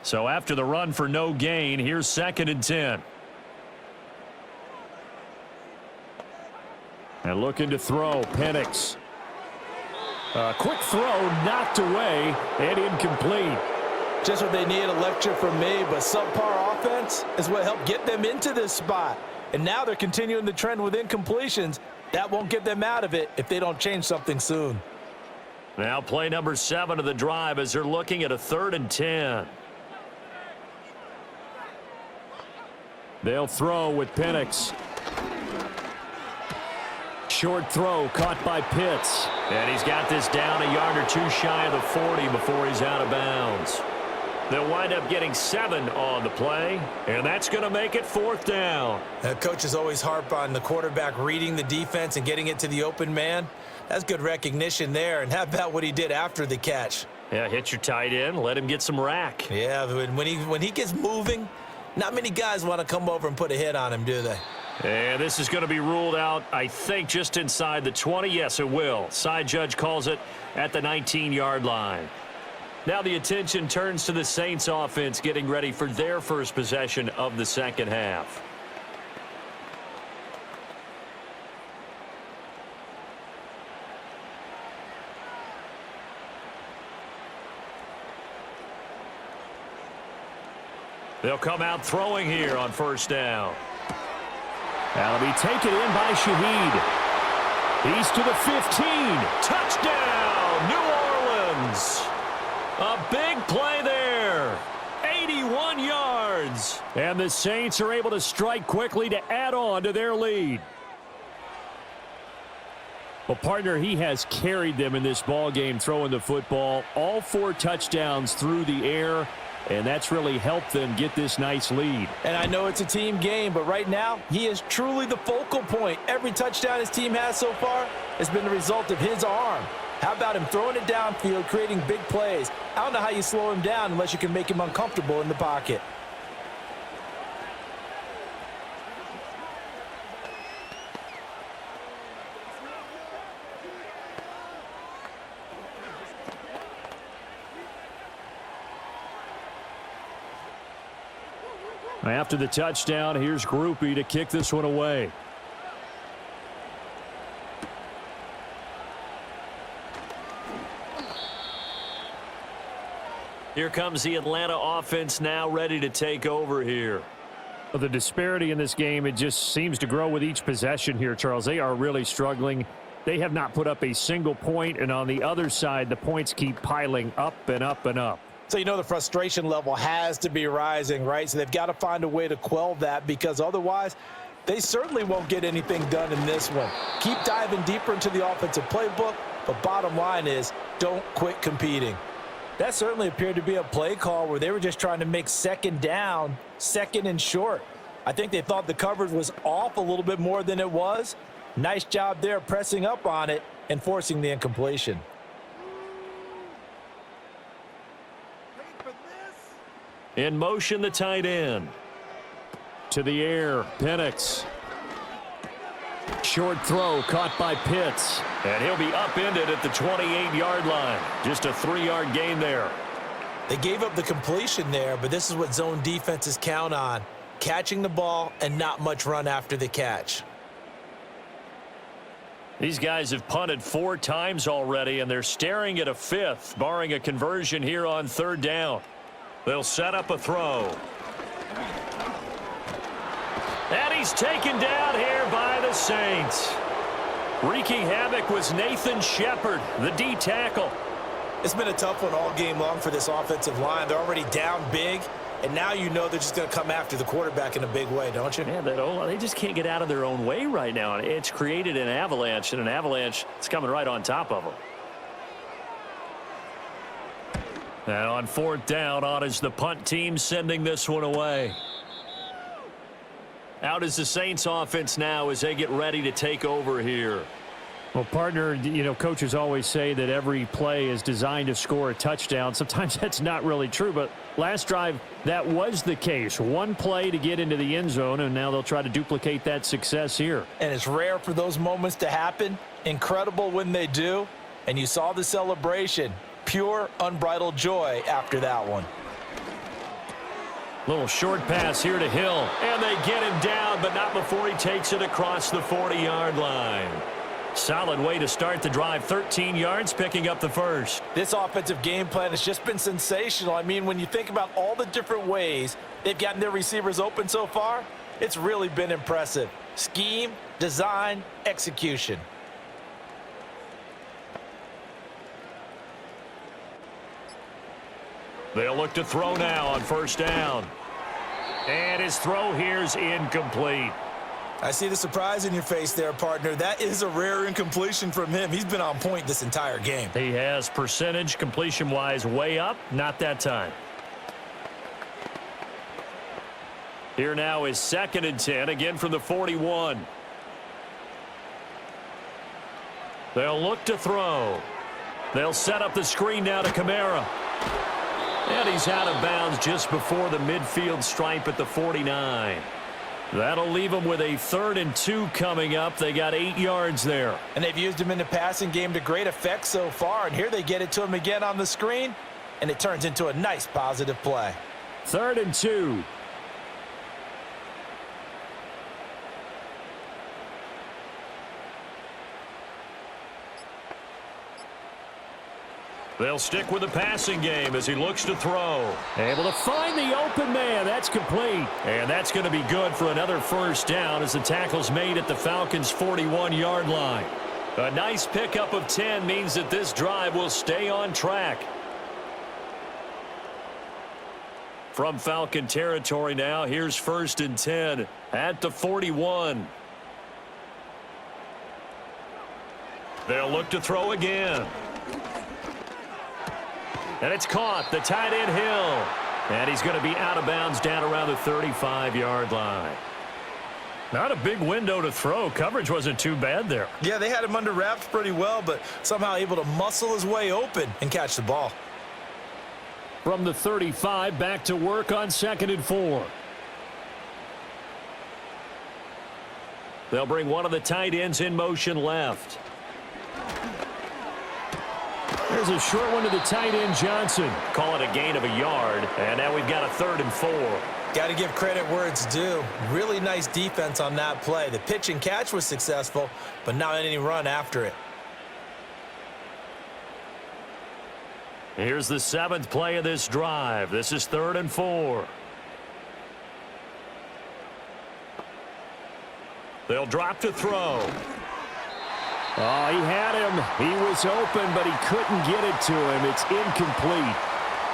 A: So after the run for no gain, here's 2nd and 10. And looking to throw, Penix. A quick throw knocked away and incomplete.
B: Just what they need, a lecture from me, but subpar offense is what helped get them into this spot. And now they're continuing the trend with incompletions. That won't get them out of it if they don't change something soon.
A: Now play number 7 of the drive as they're looking at a 3rd and 10. They'll throw with Penix. Short throw caught by Pitts. And he's got this down a yard or 2 shy of the 40 before he's out of bounds. They'll wind up getting 7 on the play, and that's going to make it 4th down.
B: Coaches always harp on the quarterback reading the defense and getting it to the open man. That's good recognition there. And how about what he did after the catch?
A: Yeah, hit your tight end, let him get some rack.
B: Yeah, when he gets moving, not many guys want to come over and put a hit on him, do they?
A: And this is going to be ruled out, I think, just inside the 20. Yes, it will. Side judge calls it at the 19-yard line. Now the attention turns to the Saints offense getting ready for their first possession of the second half. They'll come out throwing here on 1st down. That'll be taken in by Shaheed. He's to the 15. Touchdown, New Orleans. A big play there. 81 yards. And the Saints are able to strike quickly to add on to their lead. Well, partner, he has carried them in this ball game throwing the football. All 4 touchdowns through the air. And that's really helped them get this nice lead.
B: And I know it's a team game, but right now, he is truly the focal point. Every touchdown his team has so far has been the result of his arm. How about him throwing it downfield, creating big plays? I don't know how you slow him down unless you can make him uncomfortable in the pocket.
A: After the touchdown, here's Groupie to kick this one away. Here comes the Atlanta offense now ready to take over here. The disparity in this game, it just seems to grow with each possession here, Charles. They are really struggling. They have not put up a single point, and on the other side, the points keep piling up and up and up.
B: So you know the frustration level has to be rising, right? So they've got to find a way to quell that, because otherwise they certainly won't get anything done in this one. Keep diving deeper into the offensive playbook, but bottom line is don't quit competing. That certainly appeared to be a play call where they were just trying to make second down, second and short. I think they thought the coverage was off a little bit more than it was. Nice job there pressing up on it and forcing the incompletion.
A: In motion, the tight end. To the air, Penix. Short throw caught by Pitts. And he'll be upended at the 28-yard line. Just a 3-yard gain there.
B: They gave up the completion there, but this is what zone defenses count on. Catching the ball and not much run after the catch.
A: These guys have punted 4 times already, and they're staring at a 5th, barring a conversion here on 3rd down. They'll set up a throw. And he's taken down here by the Saints. Wreaking havoc was Nathan Shepard, the D tackle.
B: It's been a tough one all game long for this offensive line. They're already down big, and now you know they're just going to come after the quarterback in a big way, don't you?
A: Yeah, they just can't get out of their own way right now. It's created an avalanche, and an avalanche is coming right on top of them. Now on 4th down, on is the punt team sending this one away. Out is the Saints offense now as they get ready to take over here. Well, partner, you know, coaches always say that every play is designed to score a touchdown. Sometimes that's not really true, but last drive, that was the case. One play to get into the end zone, and now they'll try to duplicate that success here.
B: And it's rare for those moments to happen. Incredible when they do. And you saw the celebration. Pure, unbridled joy after that one.
A: Little short pass here to Hill, and they get him down, but not before he takes it across the 40-yard line. Solid way to start the drive, 13 yards, picking up the first.
B: This offensive game plan has just been sensational. I mean, when you think about all the different ways they've gotten their receivers open so far, it's really been impressive. Scheme, design, execution.
A: They'll look to throw now on 1st down. And his throw here's incomplete.
B: I see the surprise in your face there, partner. That is a rare incompletion from him. He's been on point this entire game.
A: He has percentage completion-wise way up. Not that time. Here now is 2nd and 10, again from the 41. They'll look to throw. They'll set up the screen now to Kamara. And he's out of bounds just before the midfield stripe at the 49. That'll leave them with a 3rd and 2 coming up. They got 8 yards there.
B: And they've used him in the passing game to great effect so far. And here they get it to him again on the screen. And it turns into a nice positive play.
A: 3rd and 2. They'll stick with the passing game as he looks to throw. Able to find the open man. That's complete. And that's going to be good for another 1st down as the tackle's made at the Falcons' 41-yard line. A nice pickup of 10 means that this drive will stay on track. From Falcon territory now, here's 1st and 10 at the 41. They'll look to throw again. And it's caught, the tight end Hill. And he's going to be out of bounds down around the 35-yard line. Not a big window to throw. Coverage wasn't too bad there.
B: Yeah, they had him under wraps pretty well, but somehow able to muscle his way open and catch the ball.
A: From the 35, back to work on 2nd and 4. They'll bring one of the tight ends in motion left. There's a short one to the tight end, Johnson. Call it a gain of a yard, and now we've got a 3rd and 4.
B: Got to give credit where it's due. Really nice defense on that play. The pitch and catch was successful, but not any run after it.
A: Here's the 7th play of this drive. This is 3rd and 4. They'll drop to throw. Oh, he had him. He was open, but he couldn't get it to him. It's incomplete.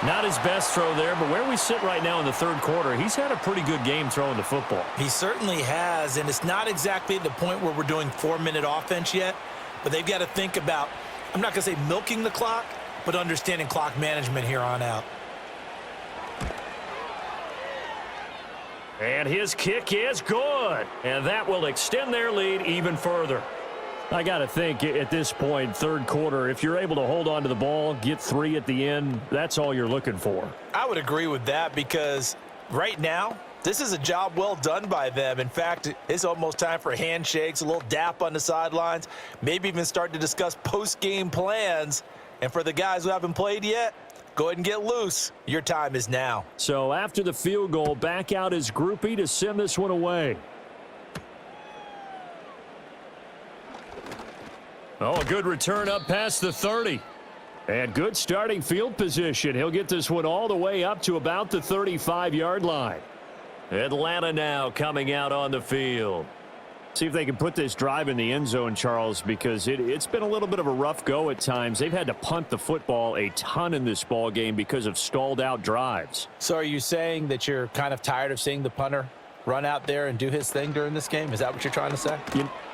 A: Not his best throw there, but where we sit right now in the 3rd quarter, he's had a pretty good game throwing the football.
B: He certainly has, and it's not exactly the point where we're doing 4-minute offense yet, but they've got to think about, I'm not going to say milking the clock, but understanding clock management here on out.
A: And his kick is good, and that will extend their lead even further. I got to think at this point, 3rd quarter, if you're able to hold on to the ball, get 3 at the end, that's all you're looking for.
B: I would agree with that because right now, this is a job well done by them. In fact, it's almost time for handshakes, a little dap on the sidelines, maybe even start to discuss post-game plans. And for the guys who haven't played yet, go ahead and get loose. Your time is now.
A: So after the field goal, back out his groupie to send this one away. Oh, a good return up past the 30. And good starting field position. He'll get this one all the way up to about the 35-yard line. Atlanta now coming out on the field. See if they can put this drive in the end zone, Charles, because it's been a little bit of a rough go at times. They've had to punt the football a ton in this ball game because of stalled-out drives.
B: So are you saying that you're kind of tired of seeing the punter run out there and do his thing during this game? Is that what you're trying to say?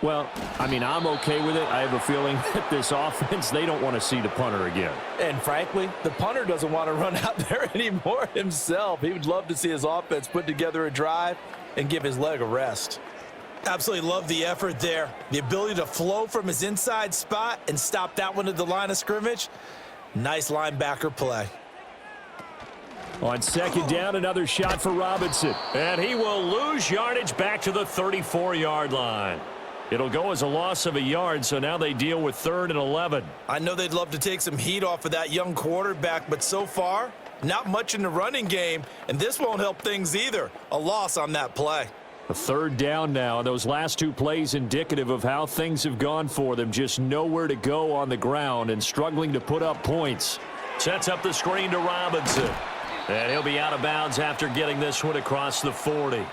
A: Well, I mean, I'm okay with it. I have a feeling that this offense, they don't want to see the punter again.
B: And frankly, the punter doesn't want to run out there anymore himself. He would love to see his offense put together a drive and give his leg a rest. Absolutely love the effort there. The ability to flow from his inside spot and stop that one at the line of scrimmage. Nice linebacker play.
A: On 2nd down, another shot for Robinson. And he will lose yardage back to the 34-yard line. It'll go as a loss of a yard, so now they deal with 3rd and 11.
B: I know they'd love to take some heat off of that young quarterback, but so far, not much in the running game, and this won't help things either. A loss on that play.
A: A 3rd down now. Those last 2 plays indicative of how things have gone for them. Just nowhere to go on the ground and struggling to put up points. Sets up the screen to Robinson. And he'll be out of bounds after getting this one across the 40.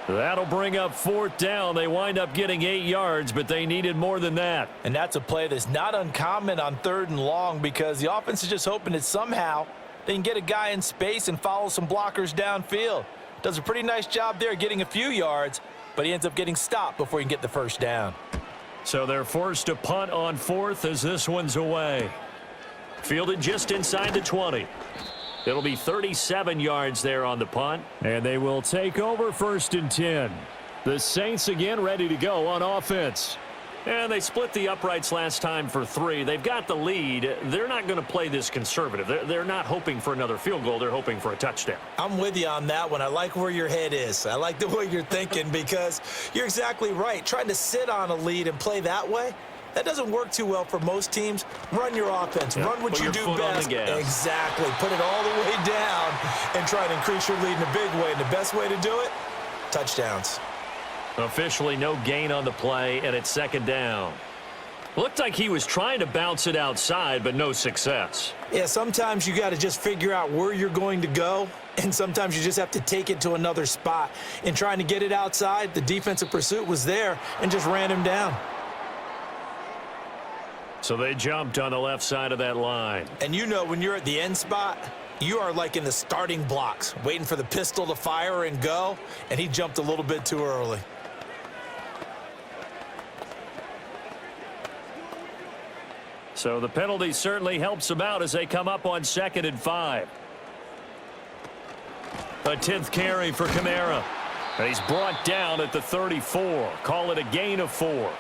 A: That'll bring up 4th down. They wind up getting 8 yards, but they needed more than that.
B: And that's a play that's not uncommon on 3rd and long because the offense is just hoping that somehow they can get a guy in space and follow some blockers downfield. Does a pretty nice job there getting a few yards, but he ends up getting stopped before he can get the 1st down.
A: So they're forced to punt on 4th as this one's away. Fielded just inside the 20. It'll be 37 yards there on the punt, and they will take over 1st and 10. The Saints again ready to go on offense. And they split the uprights last time for 3. They've got the lead. They're not going to play this conservative. They're not hoping for another field goal. They're hoping for a touchdown.
B: I'm with you on that one. I like where your head is. I like the way you're thinking because you're exactly right. Trying to sit on a lead and play that way, that doesn't work too well for most teams. Run your offense. Run what you do best. Exactly. Put it all the way down and try to increase your lead in a big way. And the best way to do it, touchdowns.
A: Officially no gain on the play, and it's 2nd down. Looked like he was trying to bounce it outside, but no success.
B: Yeah, sometimes you got to just figure out where you're going to go, and sometimes you just have to take it to another spot. In trying to get it outside, the defensive pursuit was there and just ran him down.
A: So they jumped on the left side of that line.
B: And you know when you're at the end spot, you are like in the starting blocks, waiting for the pistol to fire and go, and he jumped a little bit too early.
A: So the penalty certainly helps them out as they come up on 2nd and 5. A 10th carry for Kamara. And he's brought down at the 34. Call it a gain of 4.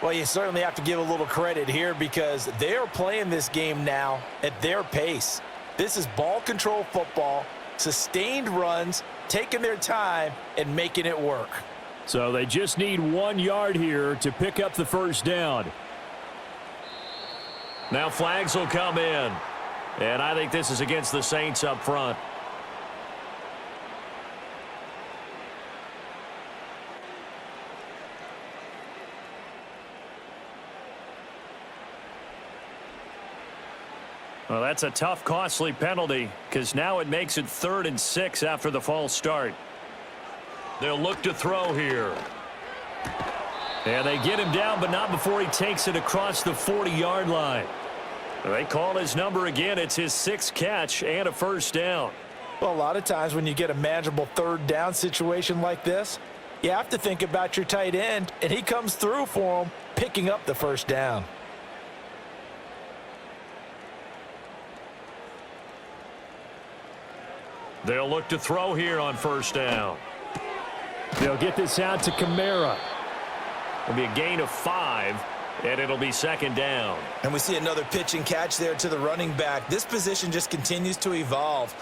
B: Well, you certainly have to give a little credit here because they're playing this game now at their pace. This is ball control football, sustained runs, taking their time and making it work.
A: So they just need 1 yard here to pick up the 1st down. Now flags will come in. And I think this is against the Saints up front. Well, that's a tough, costly penalty because now it makes it 3rd and 6 after the false start. They'll look to throw here. And they get him down, but not before he takes it across the 40-yard line. They call his number again. It's his 6th catch and a first down.
B: Well, a lot of times when you get a manageable 3rd down situation like this, you have to think about your tight end, and he comes through for him, picking up the first down.
A: They'll look to throw here on first down. They'll get this out to Kamara. It'll be a gain of 5, and it'll be 2nd down.
B: And we see another pitch and catch there to the running back. This position just continues to evolve.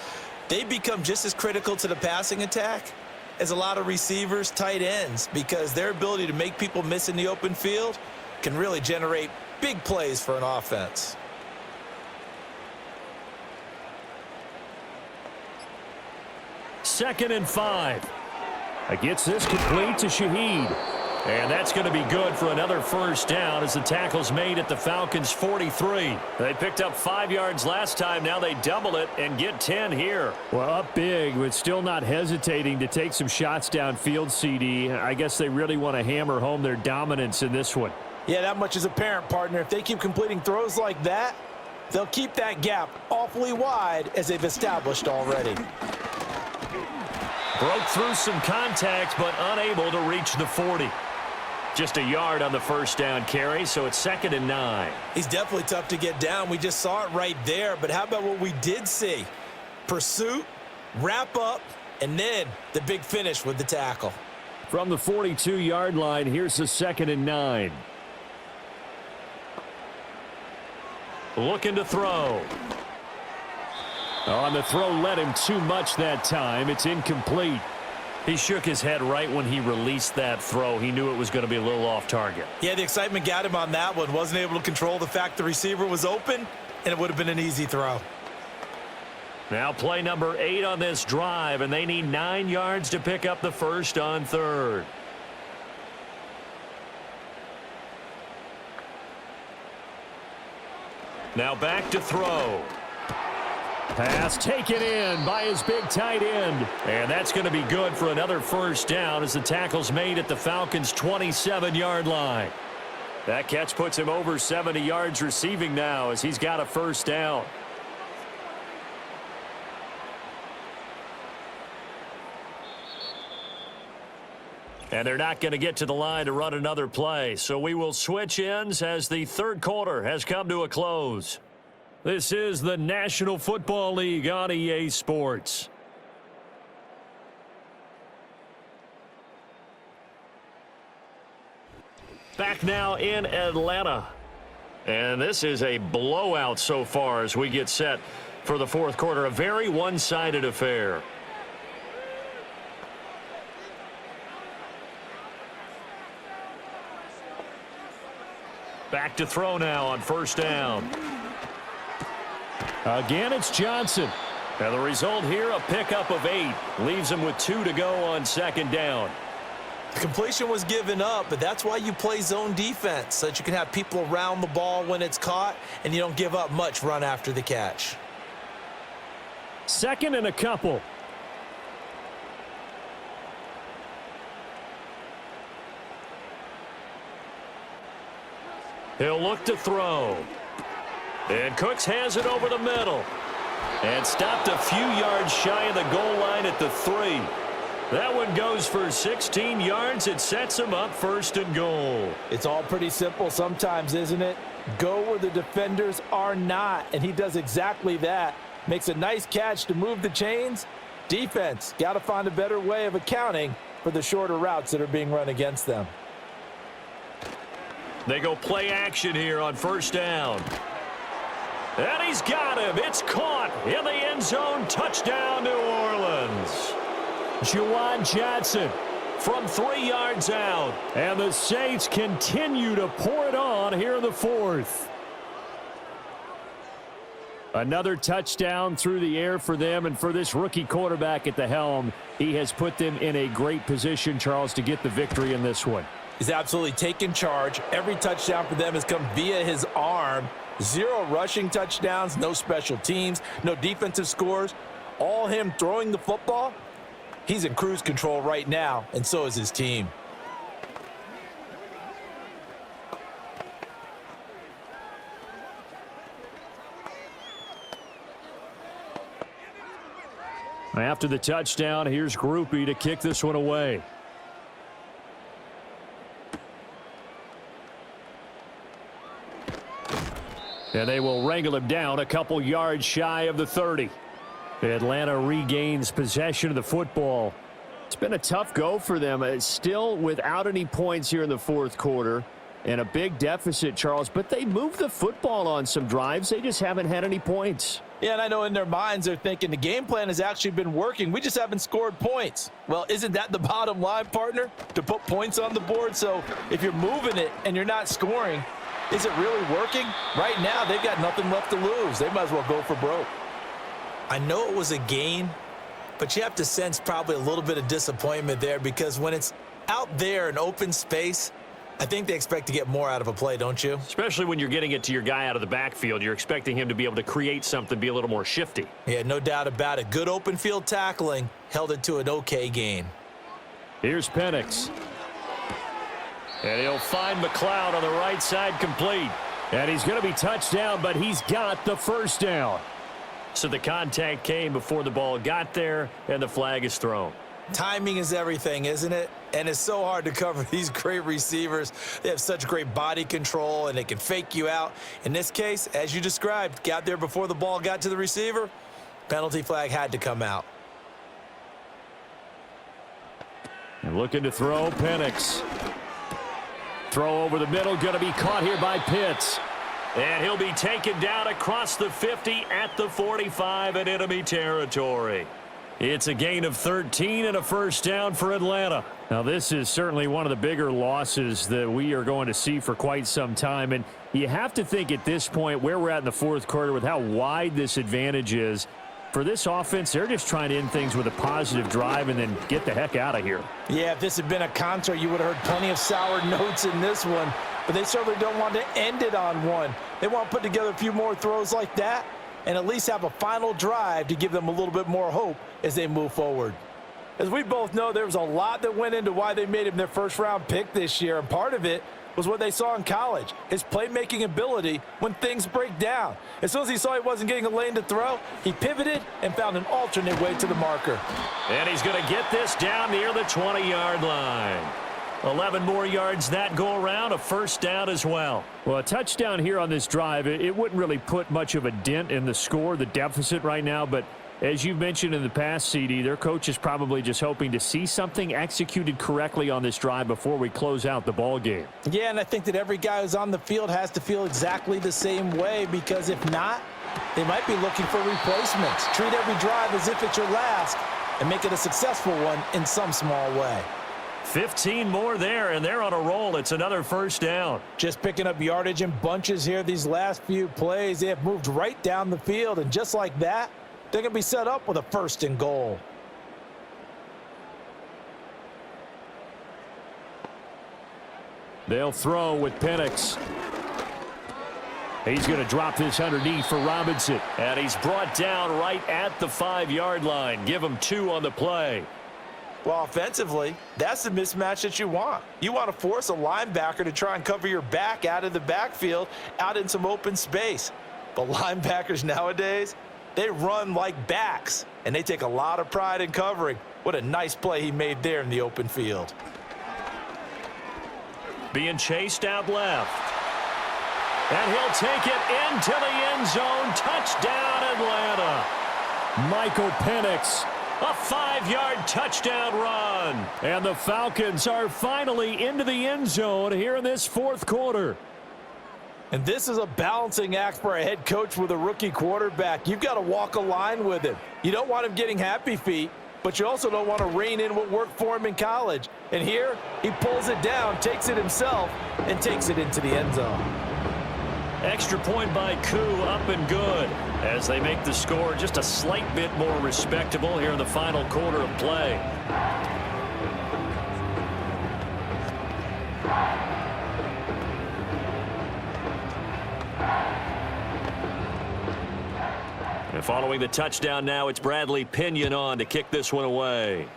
B: They become just as critical to the passing attack as a lot of receivers, tight ends, because their ability to make people miss in the open field can really generate big plays for an offense.
A: Second and 5. Gets this complete to Shaheed. And that's going to be good for another first down as the tackle's made at the Falcons' 43. They picked up 5 yards last time. Now they double it and get 10 here. Well, up big, but still not hesitating to take some shots downfield, CD. I guess they really want to hammer home their dominance in this one.
B: Yeah, that much is apparent, partner. If they keep completing throws like that, they'll keep that gap awfully wide as they've established already.
A: Broke through some contact, but unable to reach the 40. Just a yard on the first down carry, so it's 2nd and 9.
B: He's definitely tough to get down. We just saw it right there, but how about what we did see? Pursuit, wrap up, and then the big finish with the tackle.
A: From the 42-yard line, here's the 2nd and 9. Looking to throw. On the throw, led him too much that time. It's incomplete. He shook his head right when he released that throw. He knew it was going to be a little off target.
B: Yeah, the excitement got him on that one. Wasn't able to control the fact the receiver was open, and it would have been an easy throw.
A: Now play number 8 on this drive, and they need 9 yards to pick up the first on 3rd. Now back to throw. Pass taken in by his big tight end. And that's going to be good for another first down as the tackle's made at the Falcons' 27-yard line. That catch puts him over 70 yards receiving now as he's got a first down. And they're not going to get to the line to run another play. So we will switch ends as the 3rd quarter has come to a close. This is the National Football League on EA Sports. Back now in Atlanta. And this is a blowout so far as we get set for the 4th quarter. A very one-sided affair. Back to throw now on first down. Again, it's Johnson. And the result here, a pickup of 8. Leaves him with 2 to go on 2nd down.
B: The completion was given up, but that's why you play zone defense, so that you can have people around the ball when it's caught, and you don't give up much run after the catch.
A: 2nd and a couple. He'll look to throw. And Cooks has it over the middle. And stopped a few yards shy of the goal line at the 3. That one goes for 16 yards. It sets him up 1st and goal.
B: It's all pretty simple sometimes, isn't it? Go where the defenders are not, and he does exactly that. Makes a nice catch to move the chains. Defense, got to find a better way of accounting for the shorter routes that are being run against them.
A: They go play action here on first down. And he's got him. It's caught in the end zone. Touchdown, New Orleans. Juwan Johnson from 3 yards out. And the Saints continue to pour it on here in the 4th. Another touchdown through the air for them, and for this rookie quarterback at the helm, he has put them in a great position, Charles, to get the victory in this one.
B: He's absolutely taken charge. Every touchdown for them has come via his arm. 0 rushing touchdowns, no special teams, no defensive scores. All him throwing the football. He's in cruise control right now, and so is his team.
A: After the touchdown, here's Groupie to kick this one away. And they will wrangle him down a couple yards shy of the 30. Atlanta regains possession of the football. It's been a tough go for them. It's still without any points here in the fourth quarter. And a big deficit, Charles. But they moved the football on some drives. They just haven't had any points.
B: Yeah, and I know in their minds they're thinking the game plan has actually been working. We just haven't scored points. Well, isn't that the bottom line, partner? To put points on the board? So if you're moving it and you're not scoring, is it really working? Right now, they've got nothing left to lose. They might as well go for broke. I know it was a gain, but you have to sense probably a little bit of disappointment there because when it's out there in open space, I think they expect to get more out of a play, don't you?
A: Especially when you're getting it to your guy out of the backfield. You're expecting him to be able to create something, be a little more shifty.
B: Yeah, no doubt about it. Good open field tackling held it to an okay gain.
A: Here's Penix. And he'll find McLeod on the right side complete. And he's going to be touched down, but he's got the first down. So the contact came before the ball got there, and the flag is thrown.
B: Timing is everything, isn't it? And it's so hard to cover these great receivers. They have such great body control, and they can fake you out. In this case, as you described, got there before the ball got to the receiver. Penalty flag had to come out.
A: And looking to throw, Penix. Throw over the middle, going to be caught here by Pitts. And he'll be taken down across the 50 at the 45 in enemy territory. It's a gain of 13 and a first down for Atlanta. Now, this is certainly one of the bigger losses that we are going to see for quite some time. And you have to think at this point where we're at in the fourth quarter with how wide this advantage is. For this offense, they're just trying to end things with a positive drive and then get the heck out of here.
B: Yeah, if this had been a concert, you would have heard plenty of sour notes in this one. But they certainly don't want to end it on one. They want to put together a few more throws like that and at least have a final drive to give them a little bit more hope as they move forward. As we both know, there was a lot that went into why they made him their first-round pick this year, and part of it was what they saw in college, his playmaking ability when things break down. As soon as he saw he wasn't getting a lane to throw, he pivoted and found an alternate way to the marker.
A: And he's going to get this down near the 20-yard line. 11 more yards that go around, a first down as well. Well, a touchdown here on this drive, it wouldn't really put much of a dent in the score, the deficit right now, but as you've mentioned in the past, CD, their coach is probably just hoping to see something executed correctly on this drive before we close out the ball game.
B: Yeah, and I think that every guy who's on the field has to feel exactly the same way, because if not, they might be looking for replacements. Treat every drive as if it's your last and make it a successful one in some small way.
A: 15 more there, and they're on a roll. It's another first down.
B: Just picking up yardage in bunches here these last few plays. They have moved right down the field, and just like that, they're going to be set up with a first and goal.
A: They'll throw with Penix. He's going to drop this underneath for Robinson. And he's brought down right at the 5-yard line. Give him 2 on the play.
B: Well, offensively, that's the mismatch that you want. You want to force a linebacker to try and cover your back out of the backfield, out in some open space. But linebackers nowadays, they run like backs, and they take a lot of pride in covering. What a nice play he made there in the open field.
A: Being chased out left. And he'll take it into the end zone. Touchdown, Atlanta. Michael Penix. A 5-yard touchdown run. And the Falcons are finally into the end zone here in this fourth quarter.
B: And this is a balancing act for a head coach with a rookie quarterback. You've got to walk a line with him. You don't want him getting happy feet, but you also don't want to rein in what worked for him in college. And here, he pulls it down, takes it himself, and takes it into the end zone.
A: Extra point by Koo, up and good, as they make the score just a slight bit more respectable here in the final quarter of play. And following the touchdown now, it's Bradley Pinion on to kick this one away.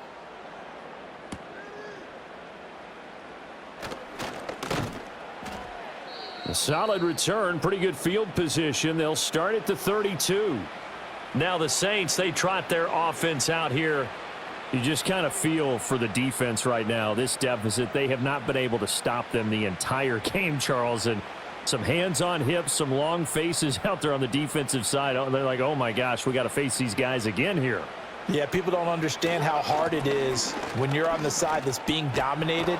A: A solid return, pretty good field position. They'll start at the 32. Now the Saints, they trot their offense out here. You just kind of feel for the defense right now. This deficit, they have not been able to stop them the entire game, Charles. And some hands on hips, some long faces out there on the defensive side. They're like, oh my gosh, we got to face these guys again here.
B: Yeah, people don't understand how hard it is when you're on the side that's being dominated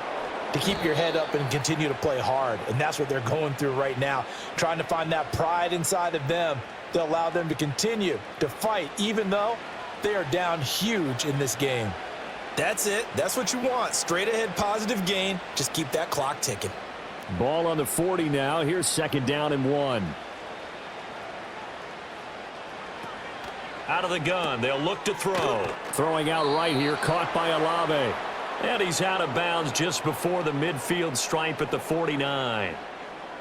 B: to keep your head up and continue to play hard. And that's what they're going through right now, trying to find that pride inside of them to allow them to continue to fight, even though they are down huge in this game. That's it. That's what you want. Straight ahead positive gain. Just keep that clock ticking.
A: Ball on the 40 now. Here's 2nd down and 1. Out of the gun. They'll look to throw. Throwing out right here. Caught by Olave. And he's out of bounds just before the midfield stripe at the 49.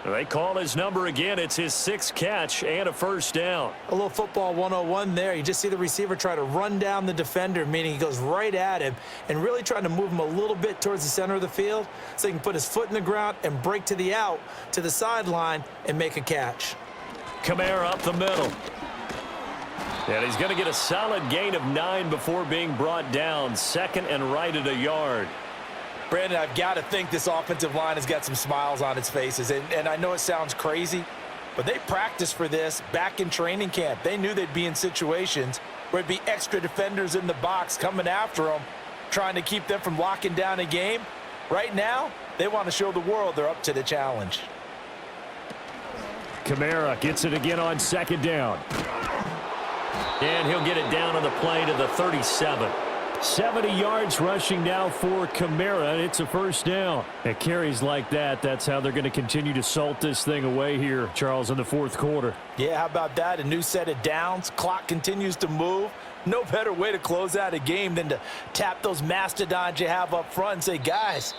A: They call his number again. It's his 6th catch and a 1st down.
B: A little football 101 there. You just see the receiver try to run down the defender, meaning he goes right at him and really trying to move him a little bit towards the center of the field so he can put his foot in the ground and break to the out, to the sideline, and make a catch.
A: Kamara up the middle. And he's going to get a solid gain of 9 before being brought down. 2nd and right at a yard.
B: Brandon, I've got to think this offensive line has got some smiles on its faces. And I know it sounds crazy, but they practiced for this back in training camp. They knew they'd be in situations where it'd be extra defenders in the box coming after them, trying to keep them from locking down a game. Right now, they want to show the world they're up to the challenge.
A: Kamara gets it again on 2nd down. And he'll get it down on the play to the 37. 70 yards rushing now for Kamara, and it's a 1st down. At carries like that, that's how they're going to continue to salt this thing away here, Charles, in the 4th quarter.
B: Yeah, how about that? A new set of downs. Clock continues to move. No better way to close out a game than to tap those mastodons you have up front and say, guys,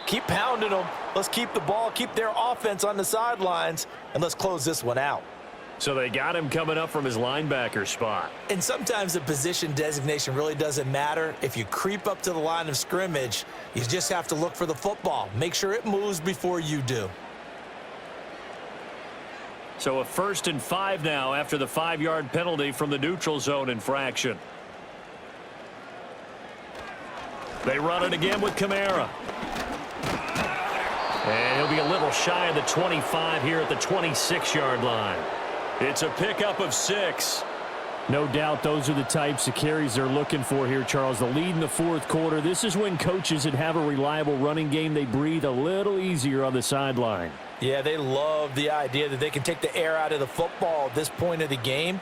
B: keep pounding them. Let's keep the ball, keep their offense on the sidelines, and let's close this one out.
A: So they got him coming up from his linebacker spot.
B: And sometimes the position designation really doesn't matter. If you creep up to the line of scrimmage, you just have to look for the football. Make sure it moves before you do.
A: So a 1st and 5 now after the 5-yard penalty from the neutral zone infraction. They run it again with Kamara. And he'll be a little shy of the 25 here at the 26-yard line. It's a pickup of 6. No doubt those are the types of carries they're looking for here, Charles. The lead in the 4th quarter. This is when coaches that have a reliable running game, they breathe a little easier on the sideline.
B: Yeah, they love the idea that they can take the air out of the football at this point of the game.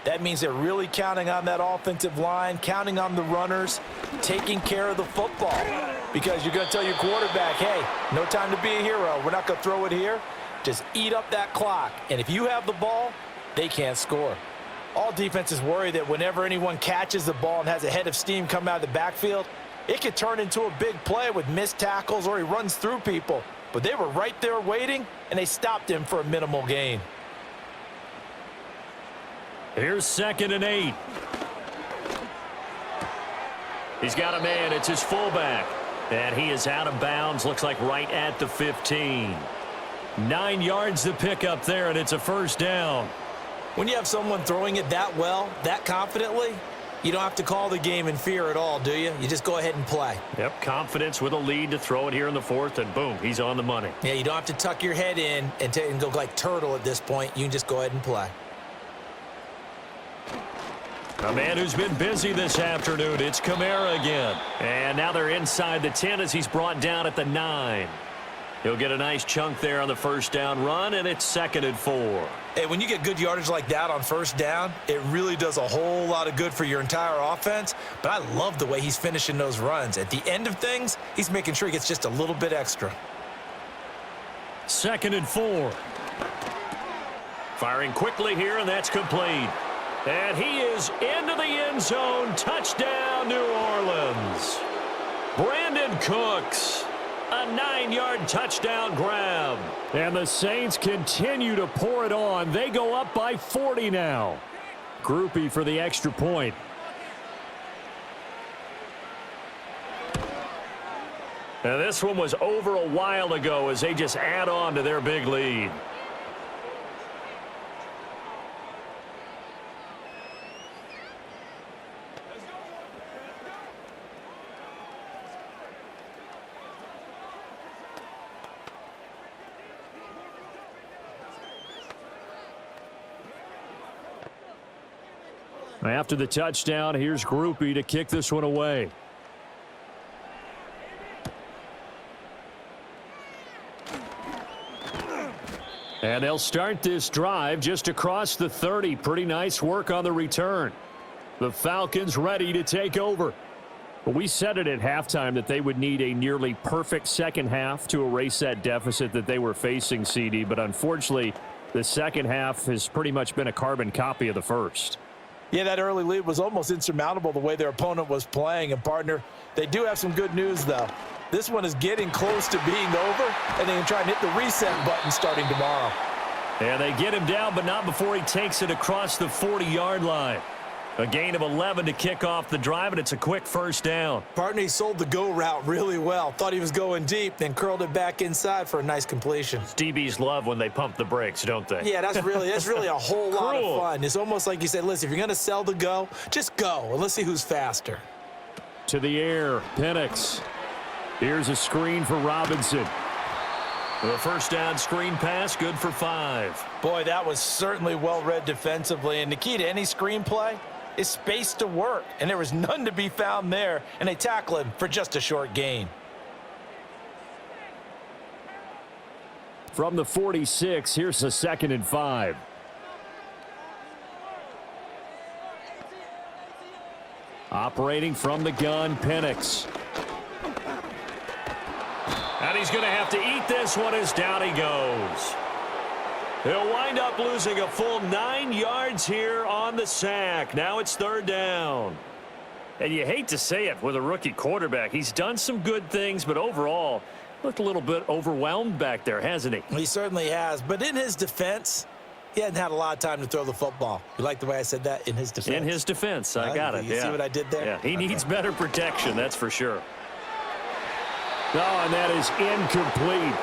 B: That means they're really counting on that offensive line, counting on the runners, taking care of the football. Because you're going to tell your quarterback, hey, no time to be a hero. We're not going to throw it here. Just eat up that clock. And if you have the ball, they can't score. All defenses worry that whenever anyone catches the ball and has a head of steam come out of the backfield, it could turn into a big play with missed tackles or he runs through people. But they were right there waiting, and they stopped him for a minimal gain.
A: Here's 2nd and 8. He's got a man. It's his fullback. And he is out of bounds. Looks like right at the 15. 9 yards to pick up there, and it's a 1st down.
B: When you have someone throwing it that well, that confidently, you don't have to call the game in fear at all, do you? You just go ahead and play.
A: Yep, confidence with a lead to throw it here in the 4th, and boom, he's on the money.
B: Yeah, you don't have to tuck your head in and go like turtle at this point. You can just go ahead and play.
A: A man who's been busy this afternoon, it's Kamara again. And now they're inside the 10 as he's brought down at the 9. He'll get a nice chunk there on the 1st down run, and it's 2nd and 4.
B: Hey, when you get good yardage like that on 1st down, it really does a whole lot of good for your entire offense. But I love the way he's finishing those runs. At the end of things, he's making sure he gets just a little bit extra.
A: 2nd and 4. Firing quickly here, and that's complete. And he is into the end zone. Touchdown, New Orleans. Brandon Cooks. A 9-yard touchdown grab. And the Saints continue to pour it on. They go up by 40 now. Groupie for the extra point. Now this one was over a while ago as they just add on to their big lead. After the touchdown, here's Groupie to kick this one away. And they'll start this drive just across the 30. Pretty nice work on the return. The Falcons ready to take over. But we said it at halftime that they would need a nearly perfect second half to erase that deficit that they were facing, CD. But unfortunately, the second half has pretty much been a carbon copy of the first.
B: Yeah, that early lead was almost insurmountable the way their opponent was playing. And, partner, they do have some good news, though. This one is getting close to being over, and they can try and hit the reset button starting tomorrow.
A: And they get him down, but not before he takes it across the 40-yard line. A gain of 11 to kick off the drive, and it's a quick first down.
B: Partner, he sold the go route really well. Thought he was going deep, then curled it back inside for a nice completion.
A: DBs love when they pump the brakes, don't they?
B: Yeah, that's really a whole lot of fun. It's almost like you said, listen, if you're going to sell the go, just go, and let's see who's faster.
A: To the air, Penix. Here's a screen for Robinson. The first down screen pass, good for 5.
B: Boy, that was certainly well-read defensively, and the key to any screenplay is space to work, and there was none to be found there, and they tackle him for just a short gain.
A: From the 46, here's a 2nd and 5. Operating from the gun, Penix. And he's going to have to eat this one as down he goes. He'll wind up losing a full 9 yards here on the sack. Now it's 3rd down. And you hate to say it with a rookie quarterback. He's done some good things, but overall, looked a little bit overwhelmed back there, hasn't he?
B: He certainly has. But in his defense, he hadn't had a lot of time to throw the football. You like the way I said that? In his defense?
A: In his defense. I got it.
B: You see what I did there?
A: Yeah, he needs better protection, that's for sure. Oh, and that is incomplete.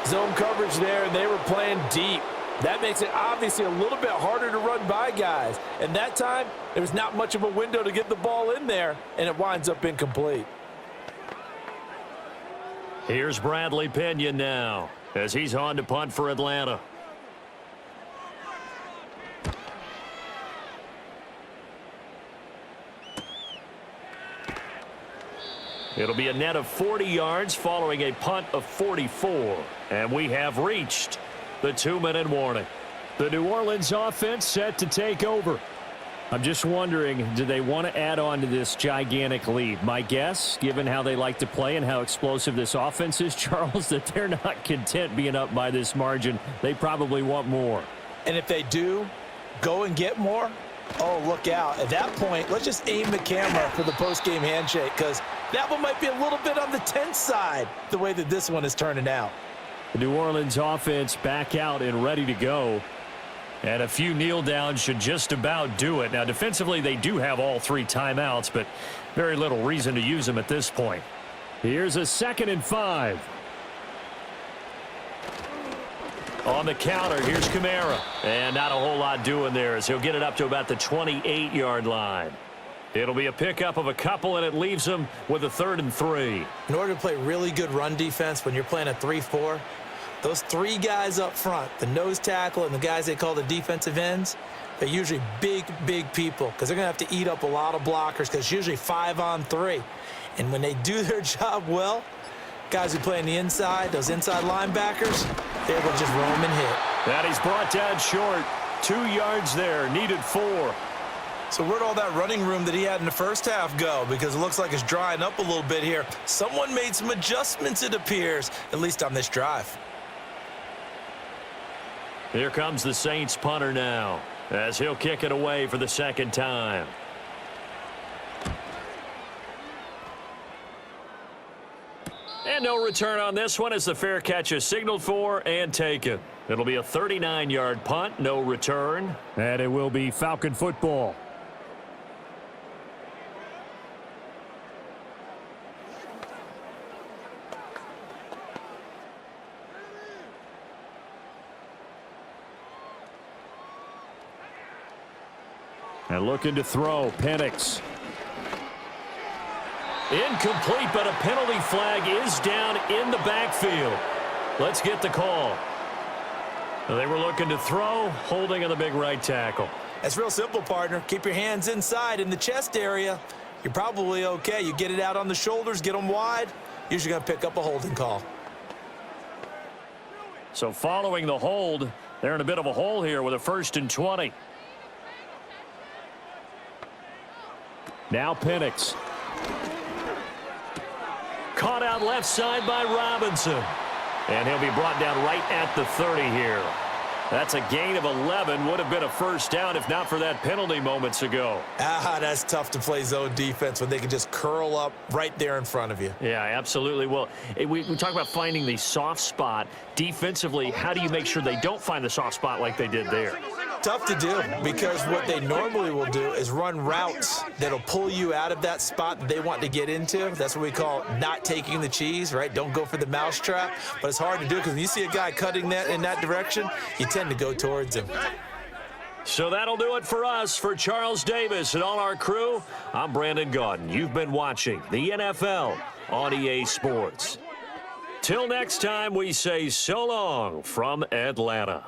B: Zone coverage there, and they were playing deep. That makes it obviously a little bit harder to run by guys. And that time, there was not much of a window to get the ball in there, and it winds up incomplete.
A: Here's Bradley Pinion now as he's on to punt for Atlanta. It'll be a net of 40 yards following a punt of 44. And we have reached the 2-minute warning. The New Orleans offense set to take over. I'm just wondering, do they want to add on to this gigantic lead? My guess, given how they like to play and how explosive this offense is, Charles, that they're not content being up by this margin. They probably want more.
B: And if they do go and get more, oh, look out. At that point, let's just aim the camera for the post-game handshake, because that one might be a little bit on the tense side, the way that this one is turning out.
A: The New Orleans offense back out and ready to go. And a few kneel downs should just about do it. Now, defensively, they do have all 3 timeouts, but very little reason to use them at this point. Here's a 2nd and 5. On the counter, here's Kamara. And not a whole lot doing there as he'll get it up to about the 28-yard line. It'll be a pickup of a couple, and it leaves them with a 3rd and 3.
B: In order to play really good run defense when you're playing a 3-4, those 3 guys up front, the nose tackle and the guys they call the defensive ends, they're usually big, big people because they're going to have to eat up a lot of blockers because it's usually 5-on-3. And when they do their job well, guys who play on the inside, those inside linebackers, they're able to just roam and hit.
A: And he's brought down short. 2 yards there, needed 4.
B: So where'd all that running room that he had in the first half go? Because it looks like it's drying up a little bit here. Someone made some adjustments, it appears, at least on this drive.
A: Here comes the Saints punter now as he'll kick it away for the 2nd time. And no return on this one as the fair catch is signaled for and taken. It'll be a 39-yard punt, no return, and it will be Falcon football. And looking to throw, Penix. Incomplete, but a penalty flag is down in the backfield. Let's get the call. They were looking to throw, holding on the big right tackle.
B: That's real simple, partner. Keep your hands inside in the chest area. You're probably okay. You get it out on the shoulders, get them wide. Usually going to pick up a holding call.
A: So following the hold, they're in a bit of a hole here with a 1st and 20. Now Penix. Caught out left side by Robinson. And he'll be brought down right at the 30 here. That's a gain of 11. Would have been a 1st down if not for that penalty moments ago.
B: That's tough to play zone defense when they can just curl up right there in front of you.
A: Yeah, absolutely. Well, we talk about finding the soft spot. Defensively, how do you make sure they don't find the soft spot like they did there?
B: Tough to do, because what they normally will do is run routes that'll pull you out of that spot that they want to get into. That's what we call not taking the cheese, right? Don't go for the mousetrap. But it's hard to do because when you see a guy cutting that in that direction, you tend to go towards him.
A: So that'll do it for us. For Charles Davis and all our crew, I'm Brandon Gaudin. You've been watching the NFL on EA Sports. Till next time, we say so long from Atlanta.